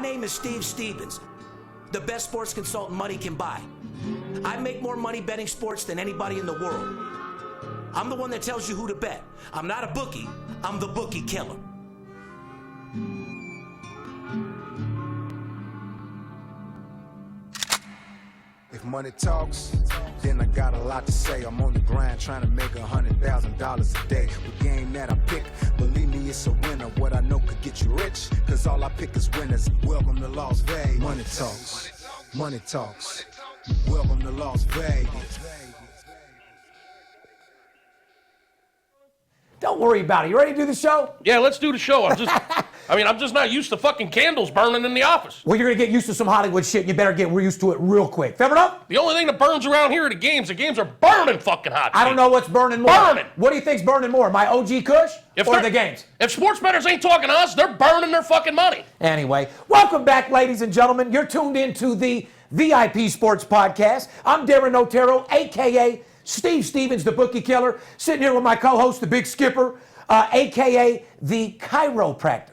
name is Steve Stevens, the best sports consultant money can buy. I make more money betting sports than anybody in the world. I'm the one that tells you who to bet. I'm not a bookie, I'm the Bookie Killer. If money talks, then I got a lot to say. I'm on the grind trying to make $100,000 a day. The game that I pick, believe me, it's a winner. What I know could get you rich, cause all I pick is winners. Welcome to Las Vegas. Money talks, money talks. Welcome to Las Vegas. Don't worry about it. You ready to do the show? Yeah, let's do the show. I'm just not used to fucking candles burning in the office. Well, you're going to get used to some Hollywood shit. You better get used to it real quick. Fair enough? The only thing that burns around here are the games. The games are burning fucking hot. I don't know what's burning more. Burning. What do you think's burning more, my OG Kush or the games? If sports bettors ain't talking to us, they're burning their fucking money. Anyway, welcome back, ladies and gentlemen. You're tuned into the VIP Sports Podcast. I'm Darren Otero, a.k.a. Steve Stevens, the Bookie Killer, sitting here with my co-host, the Big Skipper, a.k.a. the Chiropractor.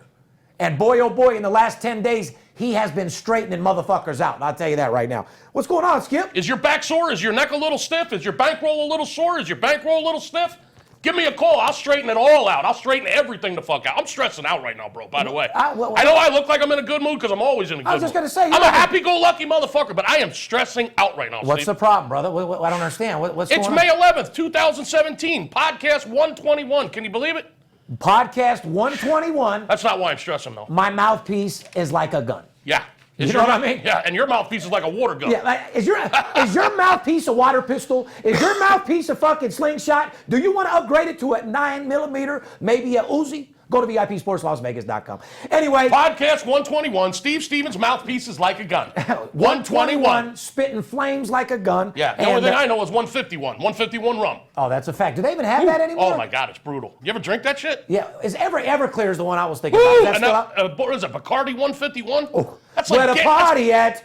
And boy, oh boy, in the last 10 days, he has been straightening motherfuckers out. I'll tell you that right now. What's going on, Skip? Is your back sore? Is your neck a little stiff? Is your bankroll a little sore? Is your bankroll a little stiff? Give me a call. I'll straighten it all out. I'll straighten everything the fuck out. I'm stressing out right now, bro, by the way. I know I look like I'm in a good mood because I'm always in a good mood. I was just going to say. I'm a happy-go-lucky motherfucker, but I am stressing out right now, What's Steve. the problem, brother? I don't understand. What's It's going on? May 11th, 2017, podcast 121. Can you believe it? Podcast 121. That's not why I'm stressing, though. My mouthpiece is like a gun. Yeah. You know what I mean? Yeah, and your mouthpiece is like a water gun. Yeah, like, is your mouthpiece a water pistol? Is your mouthpiece a fucking slingshot? Do you want to upgrade it to a 9mm, maybe a Uzi? Go to VIPSportsLasVegas.com. Anyway. Podcast 121, Steve Stevens' mouthpiece is like a gun. 121. Spitting flames like a gun. Yeah, the only thing I know is 151. 151 rum. Oh, that's a fact. Do they even have that anymore? Oh, my God, it's brutal. You ever drink that shit? Yeah, is Everclear is the one I was thinking about. Is that still out? What is it, Bacardi 151? Oh, that's where the party at?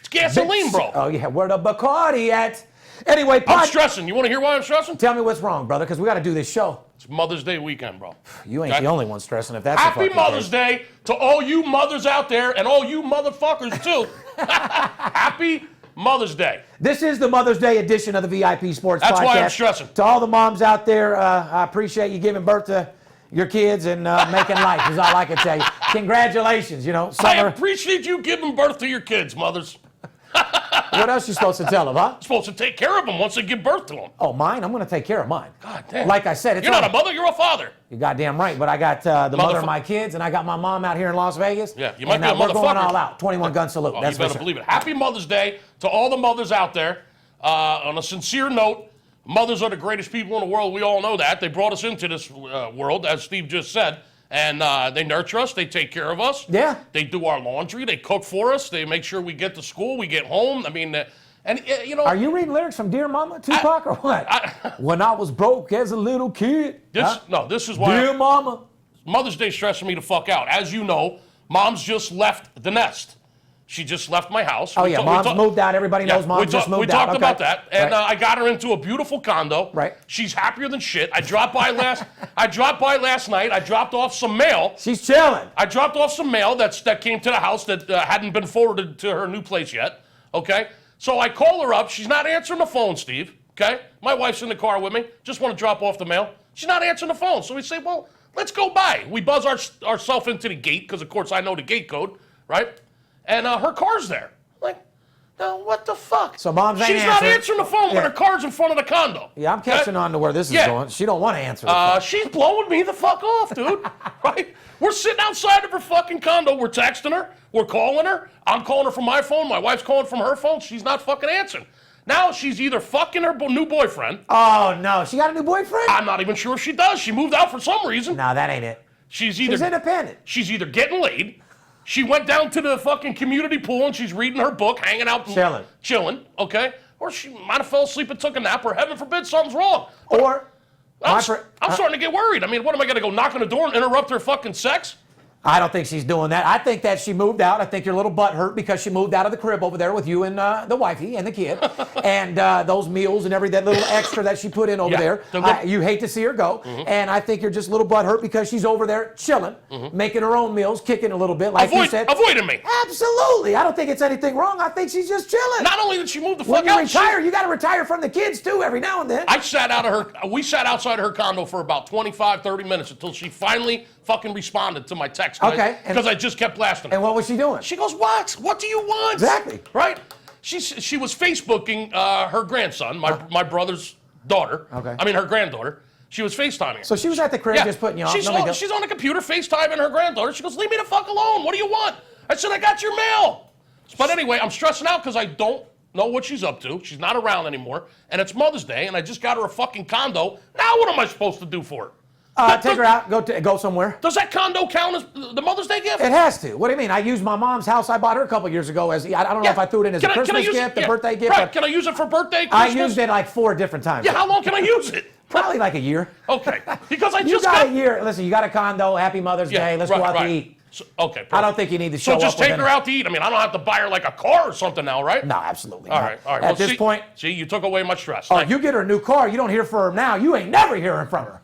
It's gasoline, bro. Oh, yeah, where the Bacardi at? Anyway, I'm stressing. You want to hear why I'm stressing? Tell me what's wrong, brother, because we got to do this show. It's Mother's Day weekend, bro. You ain't the only one stressing if that's Happy Mother's Day to all you mothers out there and all you motherfuckers, too. Happy Mother's Day. This is the Mother's Day edition of the VIP Sports Podcast. That's why I'm stressing. To all the moms out there, I appreciate you giving birth to your kids and making life, is all I can tell you. Congratulations, you know. I appreciate you giving birth to your kids, mothers. What else you supposed to tell them, huh? You're supposed to take care of them once they give birth to them. Oh, mine? I'm going to take care of mine. God damn. Like I said, you're not a mother, you're a father. You're goddamn right, but I got the mother of my kids, and I got my mom out here in Las Vegas. Yeah, you might be a motherfucker. We're going all out. 21 gun salute. Oh, That's you better believe it. Happy Mother's Day to all the mothers out there. On a sincere note, mothers are the greatest people in the world. We all know that. They brought us into this world, as Steve just said. And they nurture us. They take care of us. Yeah. They do our laundry. They cook for us. They make sure we get to school. We get home. I mean, you know. Are you reading lyrics from Dear Mama, Tupac, or what? When I was broke as a little kid. No, this is why. Dear Mama. Mother's Day stressing me the fuck out. As you know, Mom's just left the nest. She just left my house. Oh, yeah, Mom's moved out. Everybody knows Mom's just moved out. We talked about that, and I got her into a beautiful condo. Right. She's happier than shit. I dropped by last night. I dropped off some mail. She's chilling. I dropped off some mail that came to the house that hadn't been forwarded to her new place yet, okay? So I call her up. She's not answering the phone, Steve, okay? My wife's in the car with me. Just want to drop off the mail. She's not answering the phone. So we say, well, let's go by. We buzz ourselves into the gate because, of course, I know the gate code, right? And her car's there. Like, no, what the fuck? So Mom's ain't She's not answering the phone when her car's in front of the condo. Yeah, I'm catching on to where this is going. She don't want to answer the phone. She's blowing me the fuck off, dude. Right? We're sitting outside of her fucking condo. We're texting her. We're calling her. I'm calling her from my phone. My wife's calling from her phone. She's not fucking answering. Now she's either fucking her new boyfriend. Oh, no. She got a new boyfriend? I'm not even sure if she does. She moved out for some reason. No, that ain't it. She's independent. She's either getting laid. She went down to the fucking community pool and she's reading her book, hanging out. Chilling, okay? Or she might have fell asleep and took a nap, or heaven forbid, something's wrong. Or... I'm starting to get worried. I mean, what am I going to go knock on the door and interrupt her fucking sex? I don't think she's doing that. I think that she moved out. I think you're a little butthurt because she moved out of the crib over there with you and the wifey and the kid. And those meals and that little extra that she put in over there. You hate to see her go. And I think you're just a little butthurt because she's over there chilling, making her own meals, kicking a little bit, like you said. Avoiding me. Absolutely. I don't think it's anything wrong. I think she's just chilling. Not only did she move the fuck out. When you retire, you got to retire from the kids too every now and then. We sat outside her condo for about 25, 30 minutes until she finally fucking responded to my text. Okay. Because I just kept blasting her. And what was she doing? She goes, what? What do you want? Exactly. Right? She was Facebooking her grandson, my brother's daughter. Okay. I mean, her granddaughter. She was FaceTiming her. So she was at the crib just putting you off. She's on the computer FaceTiming her granddaughter. She goes, leave me the fuck alone. What do you want? I said, I got your mail. But anyway, I'm stressing out because I don't know what she's up to. She's not around anymore. And it's Mother's Day, and I just got her a fucking condo. Now what am I supposed to do for her? Take her out. Go somewhere. Does that condo count as the Mother's Day gift? It has to. What do you mean? I used my mom's house. I bought her a couple years ago as I don't know if I threw it in as a Christmas gift, a birthday gift. Right. Can I use it for birthday, Christmas? I used it like 4 different times. Yeah. How long can I use it? Probably like a year. Okay. Because I You just got a year. Listen, you got a condo. Happy Mother's Day. Let's go out to eat. So, okay. Perfect. I don't think you need to show up. So just take her out to eat. I mean, I don't have to buy her like a car or something now, right? No, absolutely. All not. right. All right. At this point. See, you took away my stress. Oh, you get her a new car. You don't hear from her now. You ain't never hearing from her.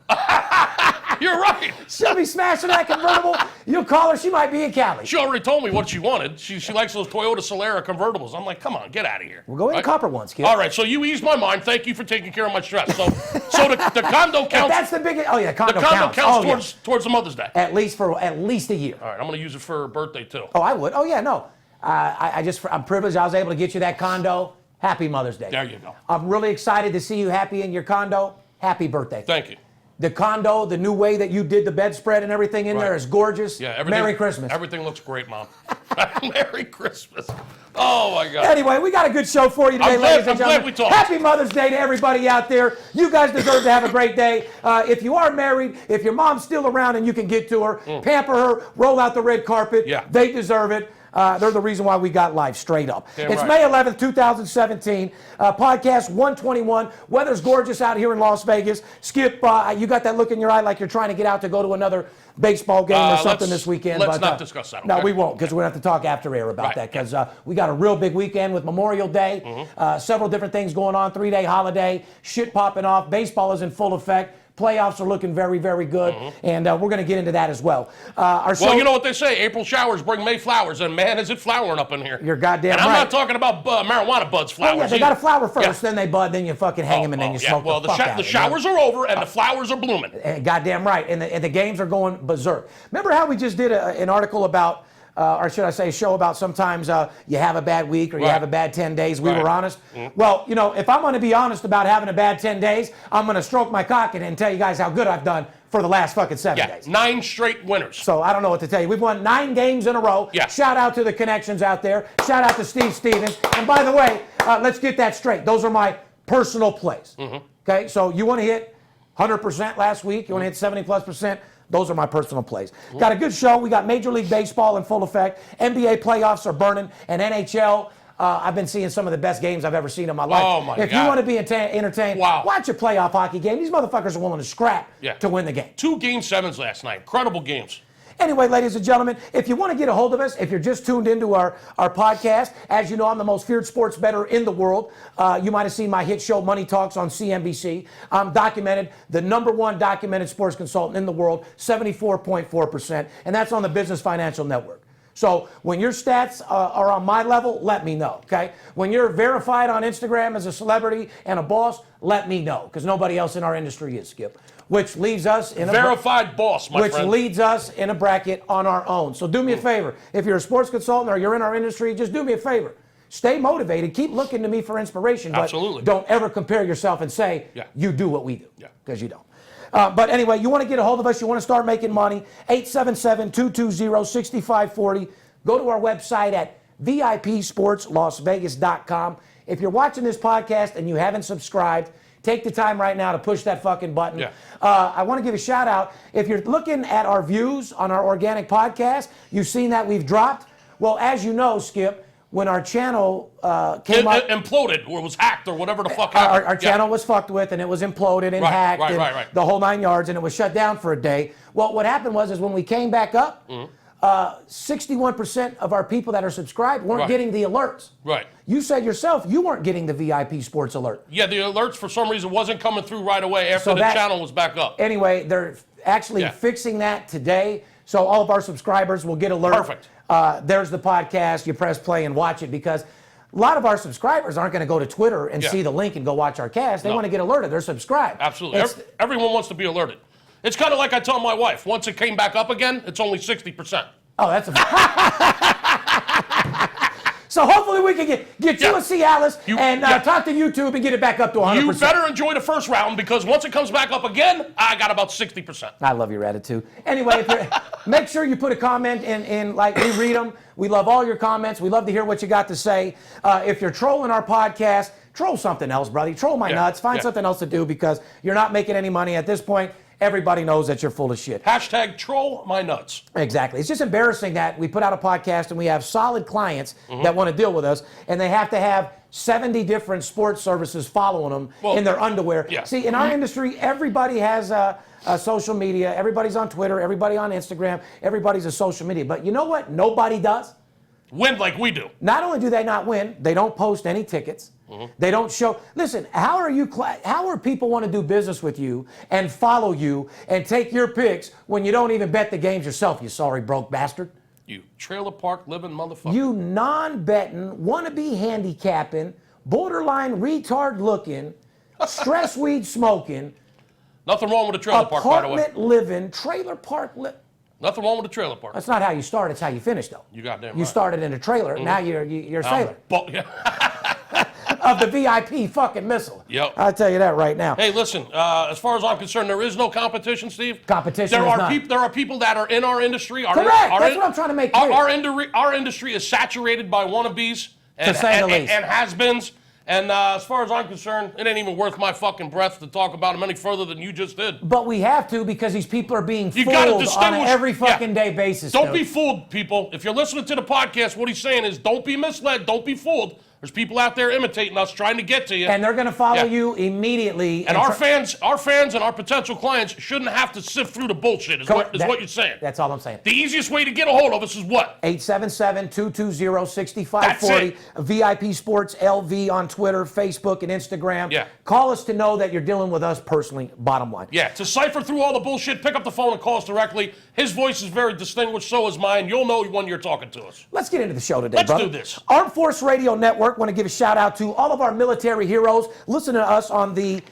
You're right. She'll be smashing that convertible. You'll call her. She might be in Cali. She already told me what she wanted. She likes those Toyota Solara convertibles. I'm like, come on, get out of here. We'll go in copper ones, kid. All right, so you eased my mind. Thank you for taking care of my stress. So the condo counts. That's the biggest. Oh yeah, the condo counts towards the Mother's Day. At least a year. All right, I'm going to use it for her birthday too. Oh, I would. Oh yeah, no. I'm privileged. I was able to get you that condo. Happy Mother's Day. There you go. I'm really excited to see you happy in your condo. Happy birthday. Thank you. The condo, the new way that you did the bedspread and everything in there is gorgeous. Yeah, Merry Christmas. Everything looks great, Mom. Merry Christmas. Oh, my God. Anyway, we got a good show for you today, ladies and gentlemen. I'm glad we talked. Happy Mother's Day to everybody out there. You guys deserve to have a great day. If you are married, if your mom's still around and you can get to her, pamper her, roll out the red carpet. Yeah. They deserve it. They're the reason why we got life, straight up. Damn it's right. May 11th, 2017. Podcast 121. Weather's gorgeous out here in Las Vegas. Skip, you got that look in your eye like you're trying to get out to go to another baseball game or something this weekend. Let's not discuss that. No, we won't, because we're going to have to talk after air about that, because we got a real big weekend with Memorial Day. Several different things going on, 3-day holiday, shit popping off. Baseball is in full effect. Playoffs are looking very, very good, and we're going to get into that as well. Well, you know what they say, April showers bring May flowers, and man, is it flowering up in here. You're goddamn right. And I'm not talking about marijuana buds flowers. Oh, yeah, they got to flower first, then they bud, then you fucking hang them, and then you smoke well, the fuck out the showers are over, and the flowers are blooming. Goddamn right, and the games are going berserk. Remember how we just did an article about, or should I say a show about sometimes you have a bad week or you have a bad 10 days. We were honest. Well, you know, if I'm going to be honest about having a bad 10 days, I'm going to stroke my cock and tell you guys how good I've done for the last fucking 7 days. 9 straight winners. So I don't know what to tell you. We've won 9 games in a row. Yeah. Shout out to the connections out there. Shout out to Steve Stevens. And by the way, let's get that straight. Those are my personal plays. Okay, so you want to hit 100% last week. You want to hit 70+%. Those are my personal plays. Got a good show. We got Major League Baseball in full effect. NBA playoffs are burning. And NHL, I've been seeing some of the best games I've ever seen in my life. Oh, my God. If you want to be entertained, watch a playoff hockey game. These motherfuckers are willing to scrap to win the game. 2 Game 7s last night. Incredible games. Anyway, ladies and gentlemen, if you want to get a hold of us, if you're just tuned into our podcast, as you know, I'm the most feared sports bettor in the world. You might have seen my hit show, Money Talks, on CNBC. I'm documented, the #1 documented sports consultant in the world, 74.4%, and that's on the Business Financial Network. So when your stats are on my level, let me know, okay? When you're verified on Instagram as a celebrity and a boss, let me know, because nobody else in our industry is, Skip. Which leaves us in a verified boss, my friend. Which leads us in a bracket on our own. So do me a favor. If you're a sports consultant or you're in our industry, just do me a favor. Stay motivated. Keep looking to me for inspiration. But don't ever compare yourself and say you do what we do, because you don't. But anyway, you want to get a hold of us, you want to start making money, 877-220-6540. Go to our website at VIPSportsLasVegas.com. If you're watching this podcast and you haven't subscribed, take the time right now to push that fucking button. I want to give a shout out. If you're looking at our views on our organic podcast, you've seen that we've dropped. Well, as you know, Skip, when our channel came up... imploded, or was hacked, or whatever the fuck happened. Our channel was fucked with, and it was imploded and hacked, and the whole 9 yards, and it was shut down for a day. Well, what happened was when we came back up, 61% of our people that are subscribed weren't getting the alerts. Right. You said yourself you weren't getting the VIP Sports alert. Yeah, the alerts for some reason wasn't coming through right away after the channel was back up. Anyway, they're actually fixing that today, so all of our subscribers will get alerts. Perfect. There's the podcast. You press play and watch it, because a lot of our subscribers aren't going to go to Twitter and see the link and go watch our cast. They want to get alerted. They're subscribed. Absolutely. Everyone wants to be alerted. It's kind of like I tell my wife, once it came back up again, it's only 60%. Oh, that's So hopefully we can get you a Cialis and talk to YouTube and get it back up to 100%. You better enjoy the first round, because once it comes back up again, I got about 60%. I love your attitude. Anyway, make sure you put a comment in, like, we read them. We love all your comments. We love to hear what you got to say. If you're trolling our podcast, troll something else, brother. Troll my nuts. Find something else to do, because you're not making any money at this point. Everybody knows that you're full of shit. Hashtag troll my nuts. Exactly. It's just embarrassing that we put out a podcast and we have solid clients that want to deal with us, and they have to have 70 different sports services following them in their underwear. Yeah. See, in our industry, everybody has a social media. Everybody's on Twitter. Everybody on Instagram. Everybody's a social media. But you know what? Nobody does. Win like we do. Not only do they not win, they don't post any tickets. They don't show. Listen, how are people want to do business with you and follow you and take your picks when you don't even bet the games yourself, you sorry broke bastard? You trailer park living motherfucker. You non-betting, wannabe handicapping, borderline retard looking, stress weed smoking, nothing wrong with a trailer park, by the way. apartment living, trailer park Nothing wrong with a trailer park. That's not how you start, it's how you finish, though. You goddamn right. You started in a trailer, now you're a sailor. Of the VIP fucking missile. Yep. I'll tell you that right now. Hey, listen, as far as I'm concerned, there is no competition, Steve. Competition There is are none. There are people that are in our industry. Correct. That's what I'm trying to make clear. Our industry is saturated by wannabes To say the least. and has-beens. And as far as I'm concerned, it ain't even worth my fucking breath to talk about them any further than you just did. But we have to, because these people are being You fooled gotta on distinguish- an every fucking day basis. Don't dude. be fooled, people. If you're listening to the podcast, what he's saying is don't be misled, don't be fooled. There's people out there imitating us, trying to get to you. And they're going to follow you immediately. And our fans and our potential clients shouldn't have to sift through the bullshit, is what you're saying. That's all I'm saying. The easiest way to get a hold of us is what? 877-220-6540. VIP Sports LV on Twitter, Facebook, and Instagram. Yeah. Call us to know that you're dealing with us personally, bottom line. Yeah, to cipher through all the bullshit, pick up the phone and call us directly. His voice is very distinguished, so is mine. You'll know when you're talking to us. Let's get into the show today, Let's brother. do this. Armed Force Radio Network, want to give a shout out to all of our military heroes. Listen to us on the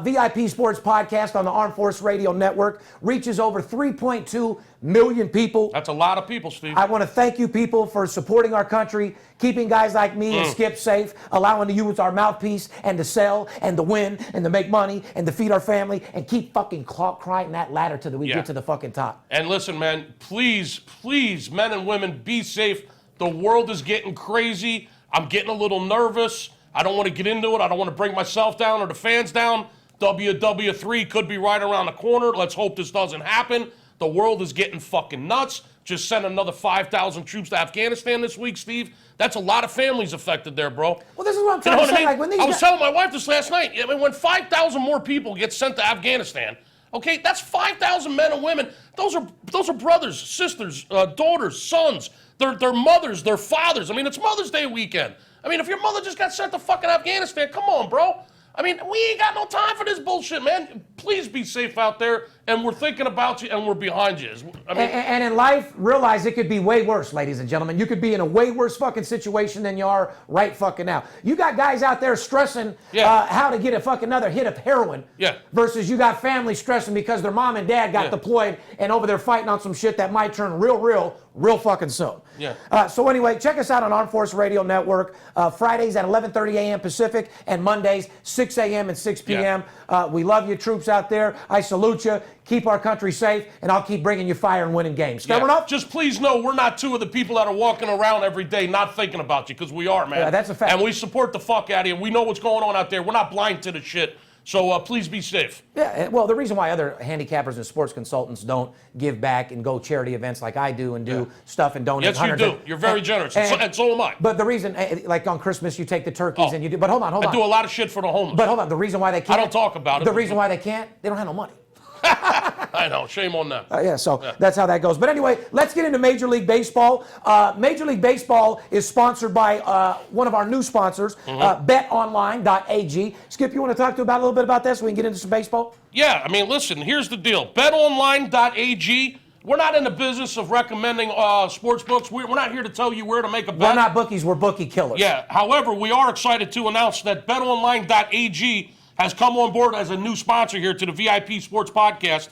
VIP Sports Podcast on the Armed Force Radio Network. Reaches over 3.2 million people. That's a lot of people, Steve. I want to thank you people for supporting our country, keeping guys like me and Skip safe, allowing to use our mouthpiece and to sell and to win and to make money and to feed our family and keep fucking crying that ladder till we get to the fucking top. And listen, man, please, please, men and women, be safe. The world is getting crazy. I'm getting a little nervous. I don't want to get into it. I don't want to bring myself down or the fans down. WW3 could be right around the corner. Let's hope this doesn't happen. The world is getting fucking nuts. Just sent another 5,000 troops to Afghanistan this week, Steve. That's a lot of families affected there, bro. Well, this is what I'm trying to say. I mean? Like, when these I was telling my wife this last night. I mean, when 5,000 more people get sent to Afghanistan, okay, that's 5,000 men and women. Those are brothers, sisters, daughters, sons. They're mothers, they're fathers. I mean, it's Mother's Day weekend. I mean, if your mother just got sent to fucking Afghanistan, come on, bro. I mean, we ain't got no time for this bullshit, man. Please be safe out there, and we're thinking about you, and we're behind you. I mean, and in life, realize it could be way worse, ladies and gentlemen. You could be in a way worse fucking situation than you are right fucking now. You got guys out there stressing how to get a fucking another hit of heroin versus you got families stressing because their mom and dad got deployed and over there fighting on some shit that might turn real fucking soon. So anyway, check us out on Armed Force Radio Network, Fridays at 11:30 a.m. Pacific and Mondays 6 a.m. and 6 p.m. We love you troops out there. I salute you. Keep our country safe, and I'll keep bringing you fire and winning games. Fair enough? Just please know we're not two of the people that are walking around every day not thinking about you, because we are, man. Yeah, that's a fact. And we support the fuck out of you. We know what's going on out there. We're not blind to the shit. So please be safe. Yeah, well, the reason why other handicappers and sports consultants don't give back and go charity events like I do and do stuff and donate. Yes, you do. You're very generous, and so am I. But the reason, like on Christmas, you take the turkeys and you do. But hold on. I do a lot of shit for the homeless. But hold on. The reason why they can't. I don't talk about it. The reason why they can't, they don't have no money. I know. Shame on them. That's how that goes. But anyway, let's get into Major League Baseball. Major League Baseball is sponsored by one of our new sponsors, betonline.ag. Skip, you want to talk a little bit about this so we can get into some baseball? Yeah, I mean, listen, here's the deal. betonline.ag. We're not in the business of recommending sports books. We're not here to tell you where to make a bet. We're not bookies, we're bookie killers. Yeah, however, we are excited to announce that betonline.ag has come on board as a new sponsor here to the VIP Sports Podcast.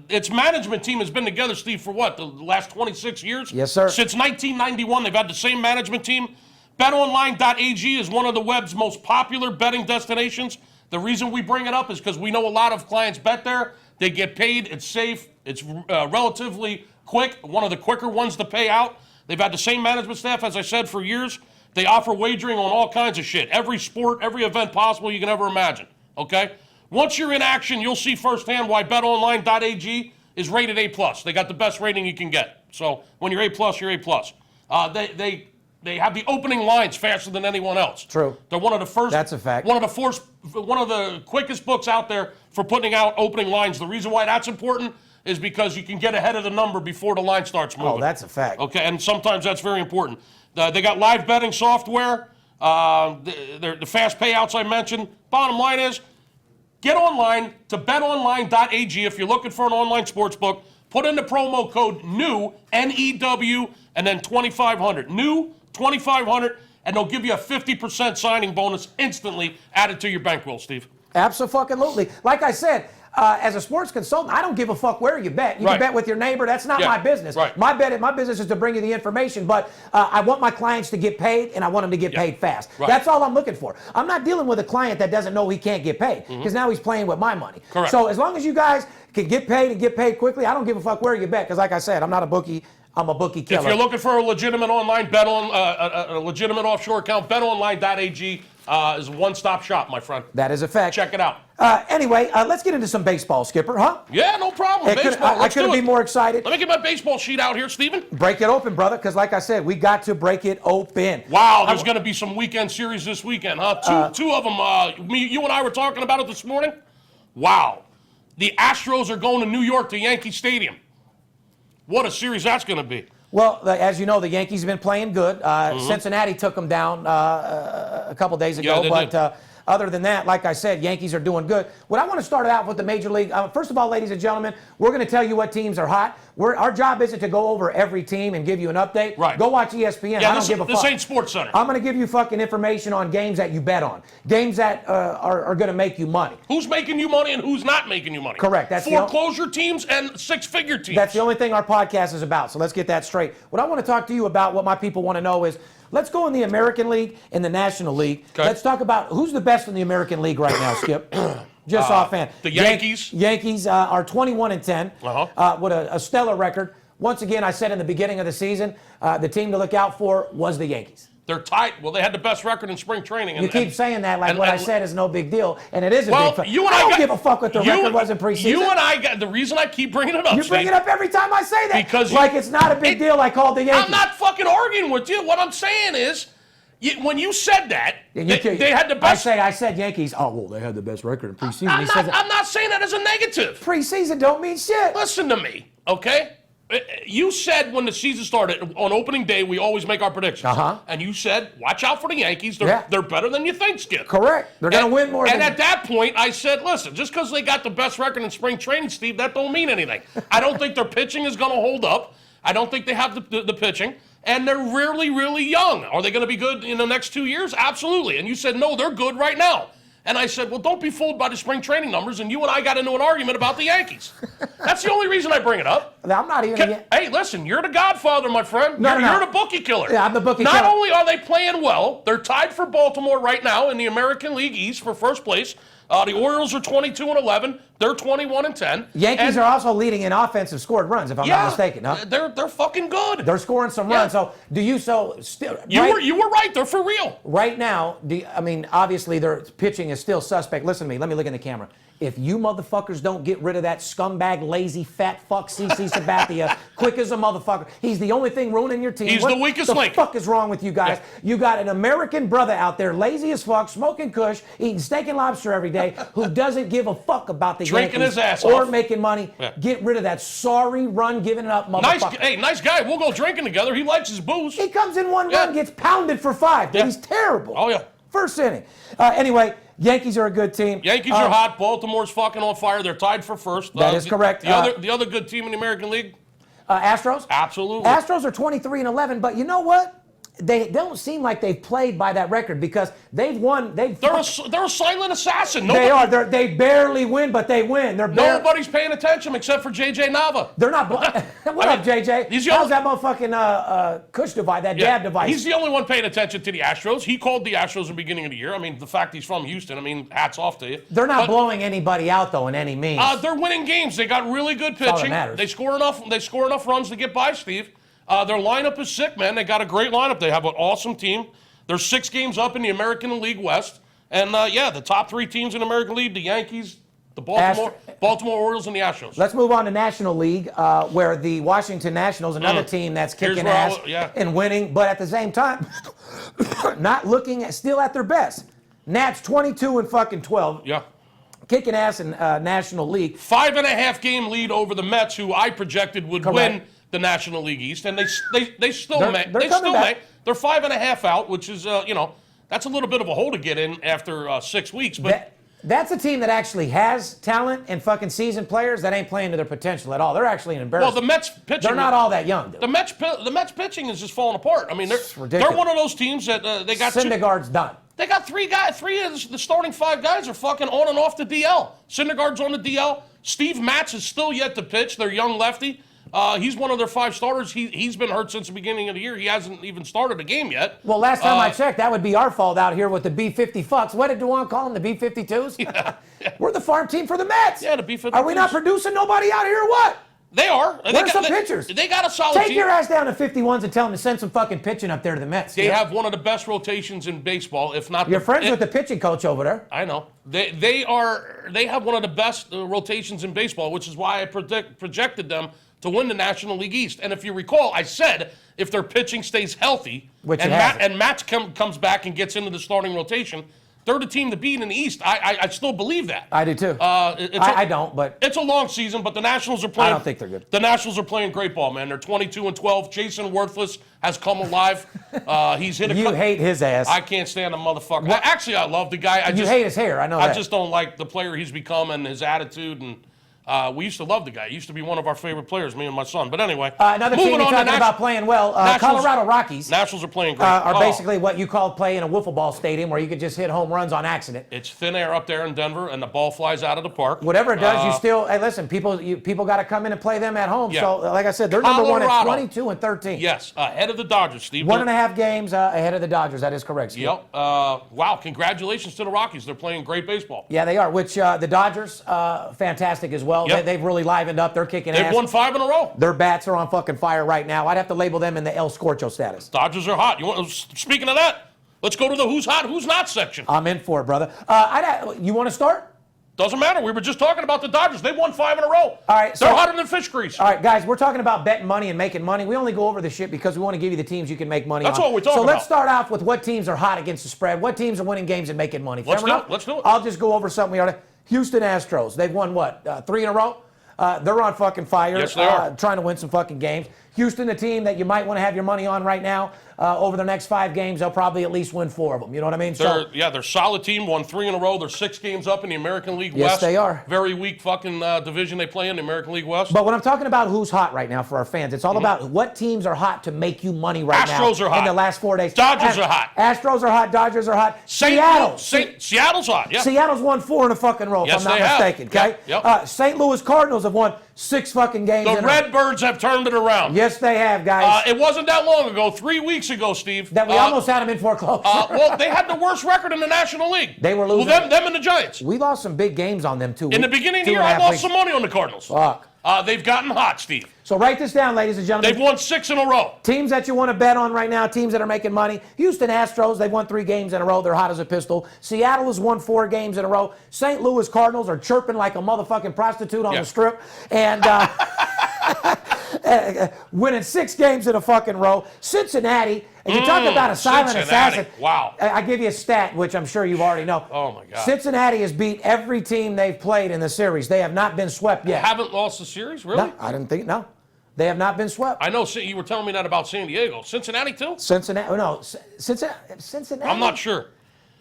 Its management team has been together, Steve, for what, the last 26 years? Yes, sir. Since 1991, they've had the same management team. BetOnline.ag is one of the web's most popular betting destinations. The reason we bring it up is because we know a lot of clients bet there. They get paid. It's safe. It's relatively quick, one of the quicker ones to pay out. They've had the same management staff, as I said, for years. They offer wagering on all kinds of shit, every sport, every event possible you can ever imagine, okay? Once you're in action, you'll see firsthand why betonline.ag is rated A+. They got the best rating you can get. So when you're A+, you're A+. They have the opening lines faster than anyone else. True. They're one of the first. That's a fact. One of the quickest books out there for putting out opening lines. The reason why that's important is because you can get ahead of the number before the line starts moving. Oh, that's a fact. Okay, and sometimes that's very important. They got live betting software. The fast payouts I mentioned. Bottom line is, get online to betonline.ag if you're looking for an online sports book. Put in the promo code NEW, N-E-W, and then 2,500. NEW, 2,500, and they'll give you a 50% signing bonus instantly added to your bankroll, Steve. Absolutely. Like I said, as a sports consultant, I don't give a fuck where you bet. You can bet with your neighbor. That's not my business. Right. My business is to bring you the information, but I want my clients to get paid, and I want them to get paid fast. Right. That's all I'm looking for. I'm not dealing with a client that doesn't know he can't get paid, because now he's playing with my money. Correct. So as long as you guys can get paid and get paid quickly, I don't give a fuck where you bet, because like I said, I'm not a bookie. I'm a bookie killer. If you're looking for a legitimate online bet on a legitimate offshore account, betonline.ag is a one-stop shop, my friend. That is a fact. Check it out. Anyway, let's get into some baseball, Skipper, huh? Yeah, no problem. Baseball. I couldn't be more excited. Let me get my baseball sheet out here, Steven. Break it open, brother, because like I said, we got to break it open. Wow, there's going to be some weekend series this weekend, huh? Two of them. You and I were talking about it this morning. Wow. The Astros are going to New York to Yankee Stadium. What a series that's going to be. Well, as you know, the Yankees have been playing good. Cincinnati took them down a couple days ago. Yeah, they did. Other than that, like I said, Yankees are doing good. What I want to start out with the Major League, first of all, ladies and gentlemen, we're going to tell you what teams are hot. Our job isn't to go over every team and give you an update. Right. Go watch ESPN. Yeah, I don't give a fuck. This ain't Sports Center. I'm going to give you fucking information on games that you bet on. Games that are going to make you money. Who's making you money and who's not making you money? Correct. That's foreclosure teams and six-figure teams. That's the only thing our podcast is about, so let's get that straight. What I want to talk to you about, what my people want to know is, let's go in the American League and the National League. Okay. Let's talk about who's the best in the American League right now, Skip. Just offhand. The Yankees. Yankees are 21-10 with a stellar record. Once again, I said in the beginning of the season, the team to look out for was the Yankees. They're tight. Well, they had the best record in spring training. You keep saying that like what I said is no big deal, and it is a big deal. I don't give a fuck what the record was in preseason. You and I got the reason I keep bringing it up. You bring it up every time I say that. Because like it's not a big deal. I called the Yankees. I'm not fucking arguing with you. What I'm saying is, when you said that, they had the best. I said Yankees. Oh, well, they had the best record in preseason. I'm not saying that as a negative. Preseason don't mean shit. Listen to me, okay? You said when the season started, on opening day, we always make our predictions. And you said, watch out for the Yankees. They're better than you think, Skip. Correct. They're going to win more. And at that point, I said, listen, just because they got the best record in spring training, Steve, that don't mean anything. I don't think their pitching is going to hold up. I don't think they have the pitching. And they're really, really young. Are they going to be good in the next 2 years? Absolutely. And you said, no, they're good right now. And I said, well, don't be fooled by the spring training numbers. And you and I got into an argument about the Yankees. That's the only reason I bring it up. I'm not even. Hey, listen, you're the godfather, my friend. No. You're the bookie killer. Yeah, I'm the bookie killer. Not only are they playing well, they're tied for Baltimore right now in the American League East for first place. The Orioles are 22-11. They're 21-10. Yankees are also leading in offensive scored runs, if I'm not mistaken. Huh? They're fucking good. They're scoring some runs. So You were right. They're for real. Right now, obviously their pitching is still suspect. Listen to me. Let me look in the camera. If you motherfuckers don't get rid of that scumbag, lazy, fat fuck CC Sabathia quick as a motherfucker, he's the only thing ruining your team. He's the weakest link. What the fuck is wrong with you guys? Yeah. You got an American brother out there, lazy as fuck, smoking kush, eating steak and lobster every day, who doesn't give a fuck about the Drinking Yankees his ass or off. making money. Yeah. Get rid of that sorry run, giving it up motherfucker. Nice guy. We'll go drinking together. He likes his booze. He comes in one run, gets pounded for 5. Yeah. He's terrible. Oh, yeah. First inning. Anyway, Yankees are a good team. Yankees are hot. Baltimore's fucking on fire. They're tied for first. That is correct. The other good team in the American League? Astros? Absolutely. Astros are 23-11, but you know what? They don't seem like they've played by that record because they've won. They're a silent assassin. They are. They barely win, but they win. Nobody's paying attention except for JJ Nava. They're not. What up, JJ? How's that motherfucking Kush device, that dab device? He's the only one paying attention to the Astros. He called the Astros at the beginning of the year. I mean, the fact he's from Houston, I mean, hats off to you. They're not blowing anybody out, though, in any means. They're winning games. They got really good That's all that pitching. matters. They score enough runs to get by, Steve. Their lineup is sick, man. They got a great lineup. They have an awesome team. They're 6 games up in the American League West. And, the top 3 teams in the American League, the Yankees, the Baltimore Orioles, and the Astros. Let's move on to National League, where the Washington Nationals, another team that's kicking ass and winning, but at the same time, not looking still at their best. Nats 22-12. Yeah. Kicking ass in National League. 5.5 game lead over the Mets, who I projected would win the National League East, and they still may. They're 5.5 out, which is that's a little bit of a hole to get in after 6 weeks. But that's a team that actually has talent and fucking seasoned players that ain't playing to their potential at all. They're actually an embarrassment. Well, the Mets pitching. They're not all that young, dude. The Mets pitching is just falling apart. I mean, they're one of those teams that they got. Syndergaard's done. They got 3 guys. 3 of the starting 5 guys are fucking on and off the DL. Syndergaard's on the DL. Steve Matz is still yet to pitch. Their young lefty. He's one of their 5 starters. He's been hurt since the beginning of the year. He hasn't even started a game yet. Well, last time I checked, that would be our fault out here with the B-50 fucks. What did Dewan call them, the B-52s? Yeah. We're the farm team for the Mets. Yeah, the B-52s. Are we not producing nobody out here or what? They are. Where's some pitchers? They got a solid team. team. Take your ass down to 51s and tell them to send some fucking pitching up there to the Mets. They have one of the best rotations in baseball, if not. You're friends with the pitching coach over there. I know. They have one of the best rotations in baseball, which is why I projected them to win the National League East. And if you recall, I said if their pitching stays healthy and Matt comes back and gets into the starting rotation, they're the team to beat in the East. I still believe that. I do too. I don't, but it's a long season. But the Nationals are playing. I don't think they're good. The Nationals are playing great ball, man. They're 22-12. Jason Worthless has come alive. He's hit. You hate his ass. I can't stand the motherfucker. Actually, I love the guy. You hate his hair. I know that. I just don't like the player he's become and his attitude and. We used to love the guy. He used to be one of our favorite players, me and my son. But anyway, another team you're talking about playing well, Colorado Rockies. Nationals are playing great. Are basically what you call playing a wiffle ball stadium where you could just hit home runs on accident. It's thin air up there in Denver, and the ball flies out of the park. Whatever it does, you still. Hey, listen, people got to come in and play them at home. Yeah. So, like I said, they're Colorado. number 1 at 22-13. Yes, ahead of the Dodgers, Steve. 1.5 games ahead of the Dodgers. That is correct, Steve. Yep. Wow. Congratulations to the Rockies. They're playing great baseball. Yeah, they are. Which the Dodgers, fantastic as well. Yep. They've really livened up. They're kicking ass. They've won 5 in a row. Their bats are on fucking fire right now. I'd have to label them in the El Scorcho status. Dodgers are hot. Speaking of that, let's go to the who's hot, who's not section. I'm in for it, brother. You want to start? Doesn't matter. We were just talking about the Dodgers. They won 5 in a row. All right, they're hotter than fish grease. All right, guys, we're talking about betting money and making money. We only go over this shit because we want to give you the teams you can make money on. That's what we're talking about. So let's start off with what teams are hot against the spread, what teams are winning games and making money. Let's do it. I'll just go over something we already. Houston Astros. They've won what? 3 in a row? They're on fucking fire. Yes, they are. Trying to win some fucking games. Houston, the team that you might want to have your money on right now. Over the next 5 games, they'll probably at least win 4 of them. You know what I mean? They're a solid team. Won 3 in a row. They're 6 games up in the American League West. Yes, they are. Very weak fucking division they play in, the American League West. But when I'm talking about who's hot right now for our fans, it's all about what teams are hot to make you money right now. Astros are hot. In the last 4 days. Dodgers are hot. Astros are hot. Dodgers are hot. Seattle's hot. Yeah. Seattle's won 4 in a fucking row, Yes, if I'm not mistaken. Okay. Yep. St. Louis Cardinals have won 6 fucking games. The Redbirds have turned it around. Yes, they have, guys. It wasn't that long ago, 3 weeks ago, Steve. That we almost had them in foreclosure. Well, they had the worst record in the National League. They were losing. Well, them and the Giants. We lost some big games on them, too. In the beginning of the year, I lost some money on the Cardinals. Fuck. They've gotten hot, Steve. So write this down, ladies and gentlemen. They've won 6 in a row. Teams that you want to bet on right now, teams that are making money. Houston Astros, they've won 3 games in a row. They're hot as a pistol. Seattle has won 4 games in a row. St. Louis Cardinals are chirping like a motherfucking prostitute on the strip. And winning 6 games in a fucking row. Cincinnati, and you talk about a silent assassin. Wow. I give you a stat, which I'm sure you already know. Oh, my God. Cincinnati has beat every team they've played in the series. They have not been swept yet. They haven't lost the series, really? No, I didn't think, no. They have not been swept. I know you were telling me that about San Diego. Cincinnati, too? Cincinnati. I'm not sure.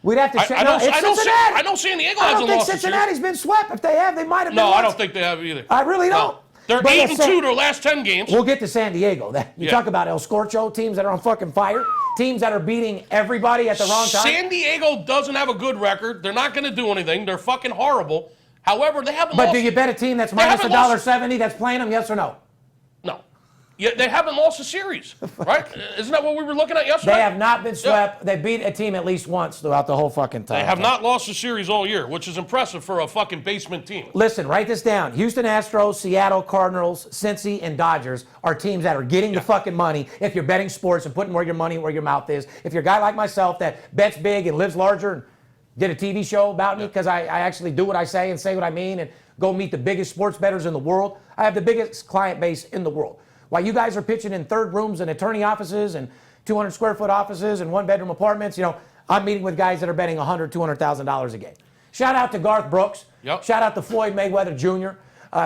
We'd have to check. I know San Diego hasn't lost. I don't think Cincinnati's been swept. If they have, they might have been. No, I don't think they have either. I really don't. No. They're 8-2 their last 10 games. We'll get to San Diego. You talk about El Scorcho, teams that are on fucking fire, teams that are beating everybody at the wrong time. San Diego doesn't have a good record. They're not going to do anything. They're fucking horrible. However, they haven't lost. But do you bet a team that's minus $1.70 that's playing them, yes or no? No. Yeah, they haven't lost a series, right? Isn't that what we were looking at yesterday? They have not been swept. Yeah. They beat a team at least once throughout the whole fucking time. They have not lost a series all year, which is impressive for a fucking basement team. Listen, write this down. Houston Astros, Seattle Cardinals, Cincy, and Dodgers are teams that are getting the fucking money if you're betting sports and putting where your money where your mouth is. If you're a guy like myself that bets big and lives larger and did a TV show about me because I actually do what I say and say what I mean and go meet the biggest sports bettors in the world. I have the biggest client base in the world. While you guys are pitching in third rooms and attorney offices and 200 square foot offices and 1-bedroom apartments, I'm meeting with guys that are betting $100,000, $200,000 a game. Shout out to Garth Brooks. Yep. Shout out to Floyd Mayweather Jr.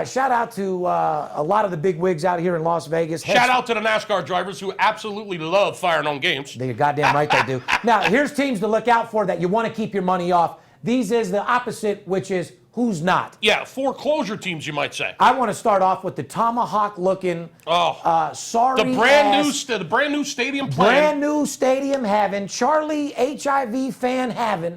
Shout out to a lot of the big wigs out here in Las Vegas. Shout out to the NASCAR drivers who absolutely love firing on games. You're goddamn right they do. Now, here's teams to look out for that you want to keep your money off. These is the opposite, which is who's not. Yeah, foreclosure teams, you might say. I want to start off with the tomahawk-looking, sorry the brand new stadium playing. Brand new stadium having, Charlie HIV fan having.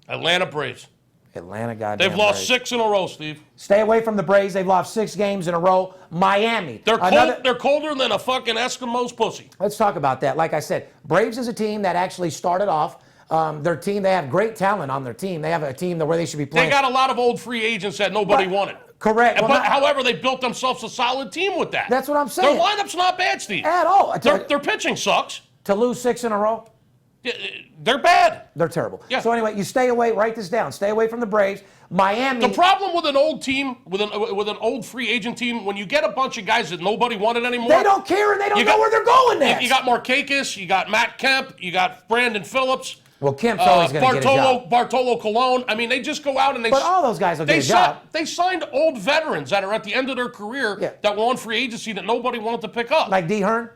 Atlanta Braves. Atlanta, goddamn. They've lost Braves. 6 in a row, Steve. Stay away from the Braves. They've lost 6 games in a row. Miami. They're colder than a fucking Eskimo's pussy. Let's talk about that. Like I said, Braves is a team that actually started off. Their team, they have great talent on their team. They have a team where they should be playing. They got a lot of old free agents that nobody wanted. Correct. However, they built themselves a solid team with that. That's what I'm saying. Their lineup's not bad, Steve. At all. Their pitching sucks. To lose 6 in a row? They're bad. They're terrible. Yeah. So anyway, you stay away. Write this down. Stay away from the Braves. Miami. The problem with an old team, with an old free agent team, when you get a bunch of guys that nobody wanted anymore. They don't care and they don't know where they're going next. You got Markakis, you got Matt Kemp, you got Brandon Phillips. Well, Kemp's always going to get a job. Bartolo Colon. I mean, they just go out and they... But all those guys will get a job. They signed old veterans that are at the end of their career that were on free agency that nobody wanted to pick up. Like D. Hearn,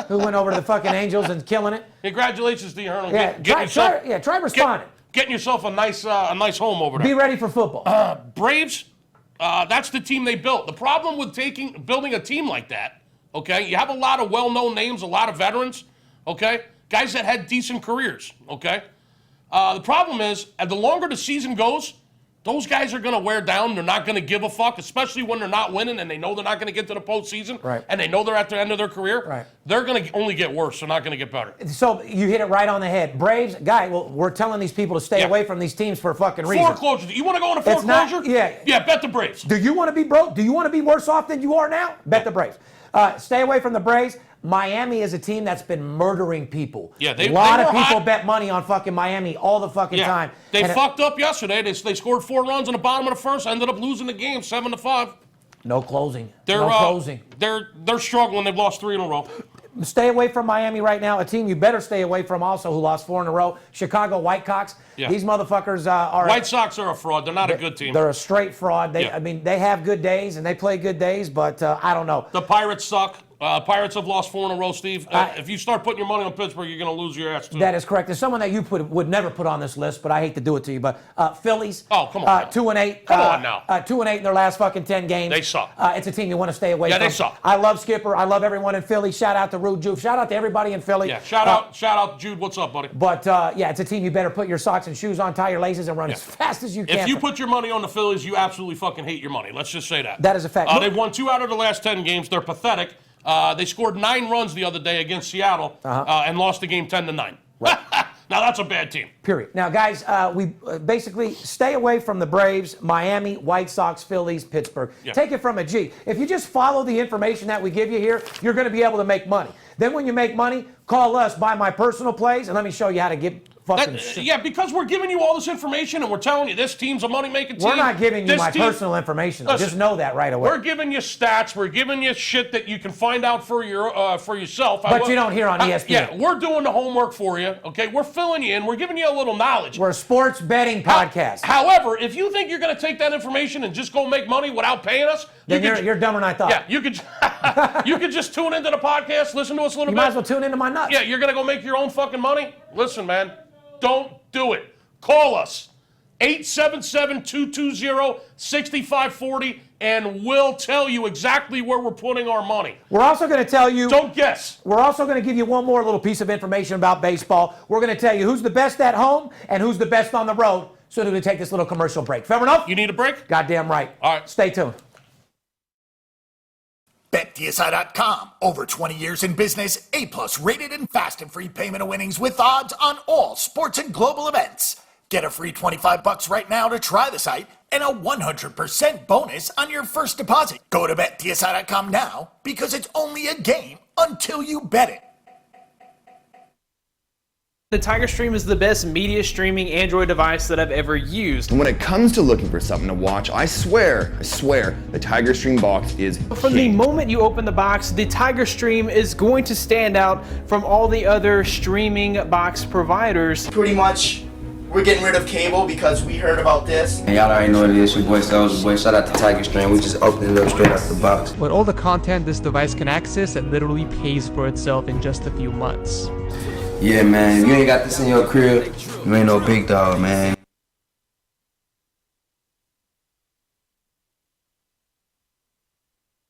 who went over to the fucking Angels and killing it. Congratulations, D. Hearn. Try responding. Getting yourself a nice home over there. Be ready for football. Braves, that's the team they built. The problem with building a team like that, okay, you have a lot of well-known names, a lot of veterans, okay? Guys that had decent careers, okay? The problem is, the longer the season goes, those guys are going to wear down. They're not going to give a fuck, especially when they're not winning and they know they're not going to get to the postseason. Right. And they know they're at the end of their career. Right. They're going to only get worse. They're not going to get better. So you hit it right on the head. Braves, we're telling these people to stay away from these teams for a fucking reason. Foreclosure. You want to go into foreclosure? Yeah, bet the Braves. Do you want to be broke? Do you want to be worse off than you are now? Bet the Braves. Stay away from the Braves. Miami is a team that's been murdering people. Yeah, a lot of people bet money on fucking Miami all the fucking time. They fucked up yesterday. They scored 4 runs in the bottom of the first. Ended up losing the game 7-5. No closing. No closing. They're struggling. They've lost 3 in a row. Stay away from Miami right now. A team you better stay away from also who lost 4 in a row. Chicago Whitecocks. Yeah. These motherfuckers are... White Sox are a fraud. They're not a good team. They're a straight fraud. I mean, they have good days and they play good days, but I don't know. The Pirates suck. Pirates have lost 4 in a row, Steve. If you start putting your money on Pittsburgh, you're going to lose your ass, too. That is correct. There's someone that you would never put on this list, but I hate to do it to you. But Phillies. Oh, come on. 2-8. Come on now. 2-8 in their last fucking 10 games. They suck. It's a team you want to stay away from. Yeah, they suck. I love Skipper. I love everyone in Philly. Shout out to Rude Juve. Shout out to everybody in Philly. Yeah, shout out, Jude. What's up, buddy? But, it's a team you better put your socks and shoes on, tie your laces, and run as fast as you can. If you put your money on the Phillies, you absolutely fucking hate your money. Let's just say that. That is a fact. They've won 2 out of the last 10 games. They're pathetic. They scored 9 runs the other day against Seattle and lost the game 10-9. Right. Now that's a bad team. Period. Now, guys, we basically stay away from the Braves, Miami, White Sox, Phillies, Pittsburgh. Yeah. Take it from a G. If you just follow the information that we give you here, you're going to be able to make money. Then when you make money, call us, buy my personal plays, and let me show you how to get fucking shit. Yeah, because we're giving you all this information and we're telling you this team's a money-making team. We're not giving you This my team- personal information. Though. Listen, Just know that right away. We're giving you stats. We're giving you shit that you can find out for yourself. But you don't hear on ESPN. Yeah, we're doing the homework for you, okay? We're filling you in. We're giving you a little knowledge. We're a sports betting podcast. However, if you think you're going to take that information and just go make money without paying us, Then you're dumber than I thought. Yeah, you could you could just tune into the podcast, listen to us a little You bit. might as well tune into my nuts. Yeah, you're going to go make your own fucking money? Listen, man, don't do it. Call us, 877-220-6540, and we'll tell you exactly where we're putting our money. We're also going to tell you. Don't guess. We're also going to give you one more little piece of information about baseball. We're going to tell you who's the best at home and who's the best on the road. So do we take this little commercial break? Fair enough? You need a break? Goddamn right. All right. Stay tuned. BetDSI.com. Over 20 years in business, A+ rated and fast and free payment of winnings with odds on all sports and global events. Get a free $25 right now to try the site and a 100% bonus on your first deposit. Go to BetDSI.com now because it's only a game until you bet it. The Tiger Stream is the best media streaming Android device that I've ever used. And when it comes to looking for something to watch, I swear, the Tiger Stream box is From the king. moment you open the box, the Tiger Stream is going to stand out from all the other streaming box providers. Pretty much, we're getting rid of cable because we heard about this. And y'all already know what it is. Your boy Soulja Boy. Shout out to Tiger Stream. We just opened it up straight out the box. With all the content this device can access, it literally pays for itself in just a few months. Yeah, man. If you ain't got this in your crib, you ain't no big dog, man.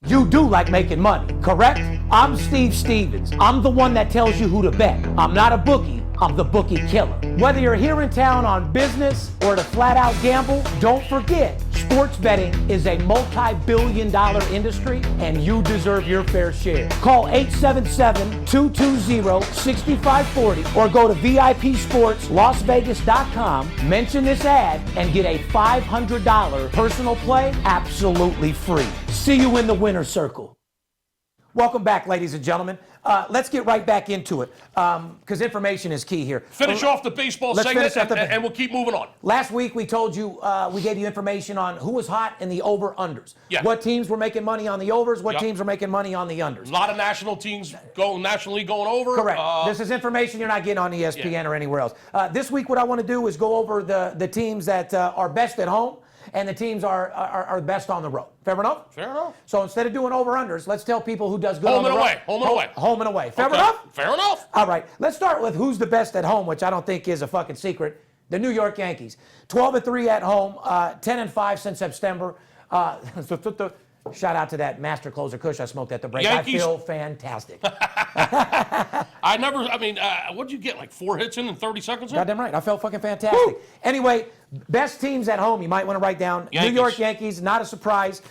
You do like making money, correct? I'm Steve Stevens. I'm the one that tells you who to bet. I'm not a bookie. I'm the Bookie Killer. Whether you're here in town on business or to flat out gamble, don't forget, sports betting is a multi-billion-dollar industry and you deserve your fair share. Call 877-220-6540 or go to VIPSportsLasVegas.com, mention this ad, and get a $500 personal play absolutely free. See you in the winner's circle. Welcome back, ladies and gentlemen. Let's get right back into it because information is key here. Finish off the baseball Let's segment finish off and we'll keep moving on. Last week we told you, we gave you information on who was hot in the over-unders. Yeah. What teams were making money on the overs, what Yep. teams were making money on the unders. A lot of national teams nationally going over. Correct. This is information you're not getting on ESPN or anywhere else. This week what I want to do is go over the teams that are best at home and the teams are best on the road. Fair enough? Fair enough. So instead of doing over-unders, let's tell people who does good Home on the and road. away. Home and away. Home and away. Fair Okay. enough? Fair enough. All right, let's start with who's the best at home, which I don't think is a fucking secret. The New York Yankees. 12-3 at home, 10-5 since September. Shout out to that master closer Kush I smoked at the break. Yankees. I feel fantastic. What'd you get, like 4 hits in 30 seconds? Goddamn right. I felt fucking fantastic. Woo! Anyway, best teams at home, you might want to write down. Yankees. New York Yankees, not a surprise.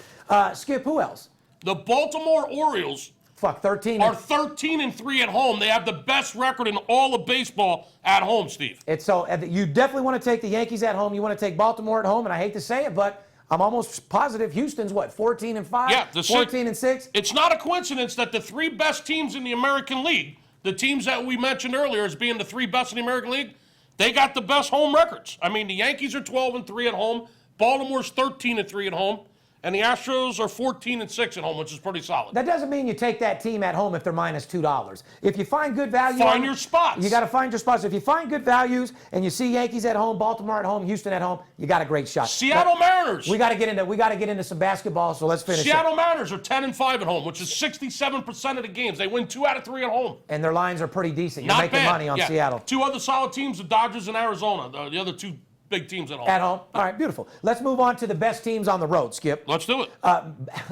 Skip, who else? The Baltimore Orioles 13. are 13-3 at home. They have the best record in all of baseball at home, Steve. You definitely want to take the Yankees at home. You want to take Baltimore at home, and I hate to say it, but I'm almost positive Houston's 14-5, Yeah, 14-6. It's not a coincidence that the 3 best teams in the American League, the teams that we mentioned earlier as being the 3 best in the American League, they got the best home records. I mean, the Yankees are 12-3 at home, Baltimore's 13-3 at home, and the Astros are 14-6 at home, which is pretty solid. That doesn't mean you take that team at home if they're minus $2. If you find good value, Find your spots. You got to find your spots. If you find good values and you see Yankees at home, Baltimore at home, Houston at home, you got a great shot. Seattle Mariners. We got to get into some basketball. So let's finish. Seattle Mariners are 10-5 at home, which is 67% of the games. They win 2 out of 3 at home. And their lines are pretty decent. You're Not making bad. money on Yeah. Seattle. 2 other solid teams, the Dodgers and Arizona, the other 2 big teams at home. At home. All right, beautiful. Let's move on to the best teams on the road, Skip. Let's do it.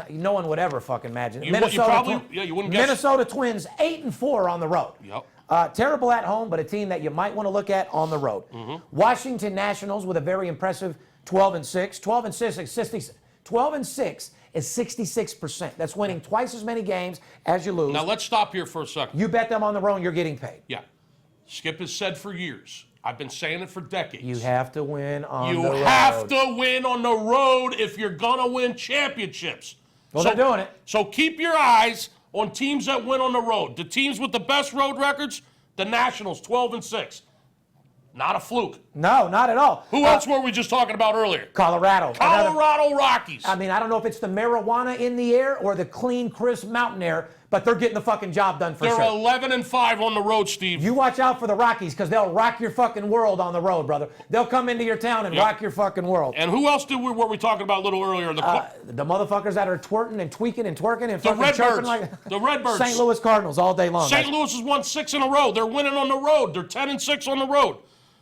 No one would ever fucking imagine. You wouldn't guess. Minnesota Twins, 8-4 on the road. Yep. Terrible at home, but a team that you might want to look at on the road. Mm-hmm. Washington Nationals with a very impressive 12-6. 12-6 is 66%. That's winning twice as many games as you lose. Now let's stop here for a second. You bet them on the road, you're getting paid. Yeah. Skip has said for years. I've been saying it for decades. You have to win on the road. You have to win on the road if you're going to win championships. Well, they're doing it. So keep your eyes on teams that win on the road. The teams with the best road records, the Nationals, 12-6. Not a fluke. No, not at all. Who else were we just talking about earlier? Colorado. Colorado Rockies. I mean, I don't know if it's the marijuana in the air or the clean, crisp mountain air, but they're getting the fucking job done for They're sure. 11-5 on the road, Steve. You watch out for the Rockies because they'll rock your fucking world on the road, brother. They'll come into your town and rock your fucking world. And who else were we talking about a little earlier? The motherfuckers that are twerking and tweaking and twerking and the fucking chirping Redbirds. like The Redbirds. St. Louis Cardinals all day long. St. Louis has won 6 in a row. They're winning on the road. They're 10-6 on the road.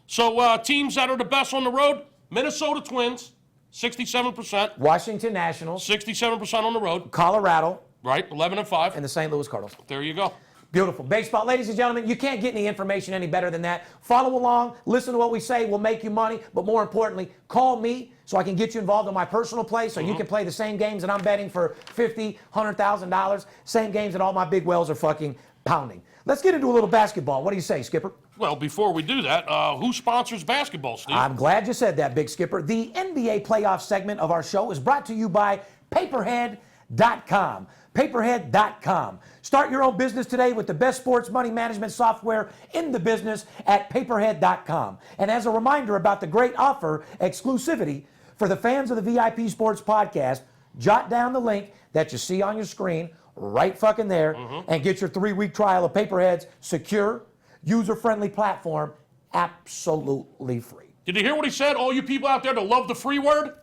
So teams that are the best on the road, Minnesota Twins, 67%. Washington Nationals. 67% on the road. Colorado. Right, 11-5. And the St. Louis Cardinals. There you go. Beautiful. Baseball. Ladies and gentlemen, you can't get any information any better than that. Follow along. Listen to what we say. We'll make you money. But more importantly, call me so I can get you involved in my personal play so you can play the same games that I'm betting for $50,000, $100,000. Same games that all my big whales are fucking pounding. Let's get into a little basketball. What do you say, Skipper? Well, before we do that, who sponsors basketball, Steve? I'm glad you said that, Big Skipper. The NBA playoff segment of our show is brought to you by Paperhead.com. Paperhead.com. Start your own business today with the best sports money management software in the business at Paperhead.com. And as a reminder about the great offer, exclusivity, for the fans of the VIP Sports Podcast, jot down the link that you see on your screen right fucking there and get your 3-week trial of Paperhead's secure, user-friendly platform absolutely free. Did you hear what he said? All you people out there that love the free word?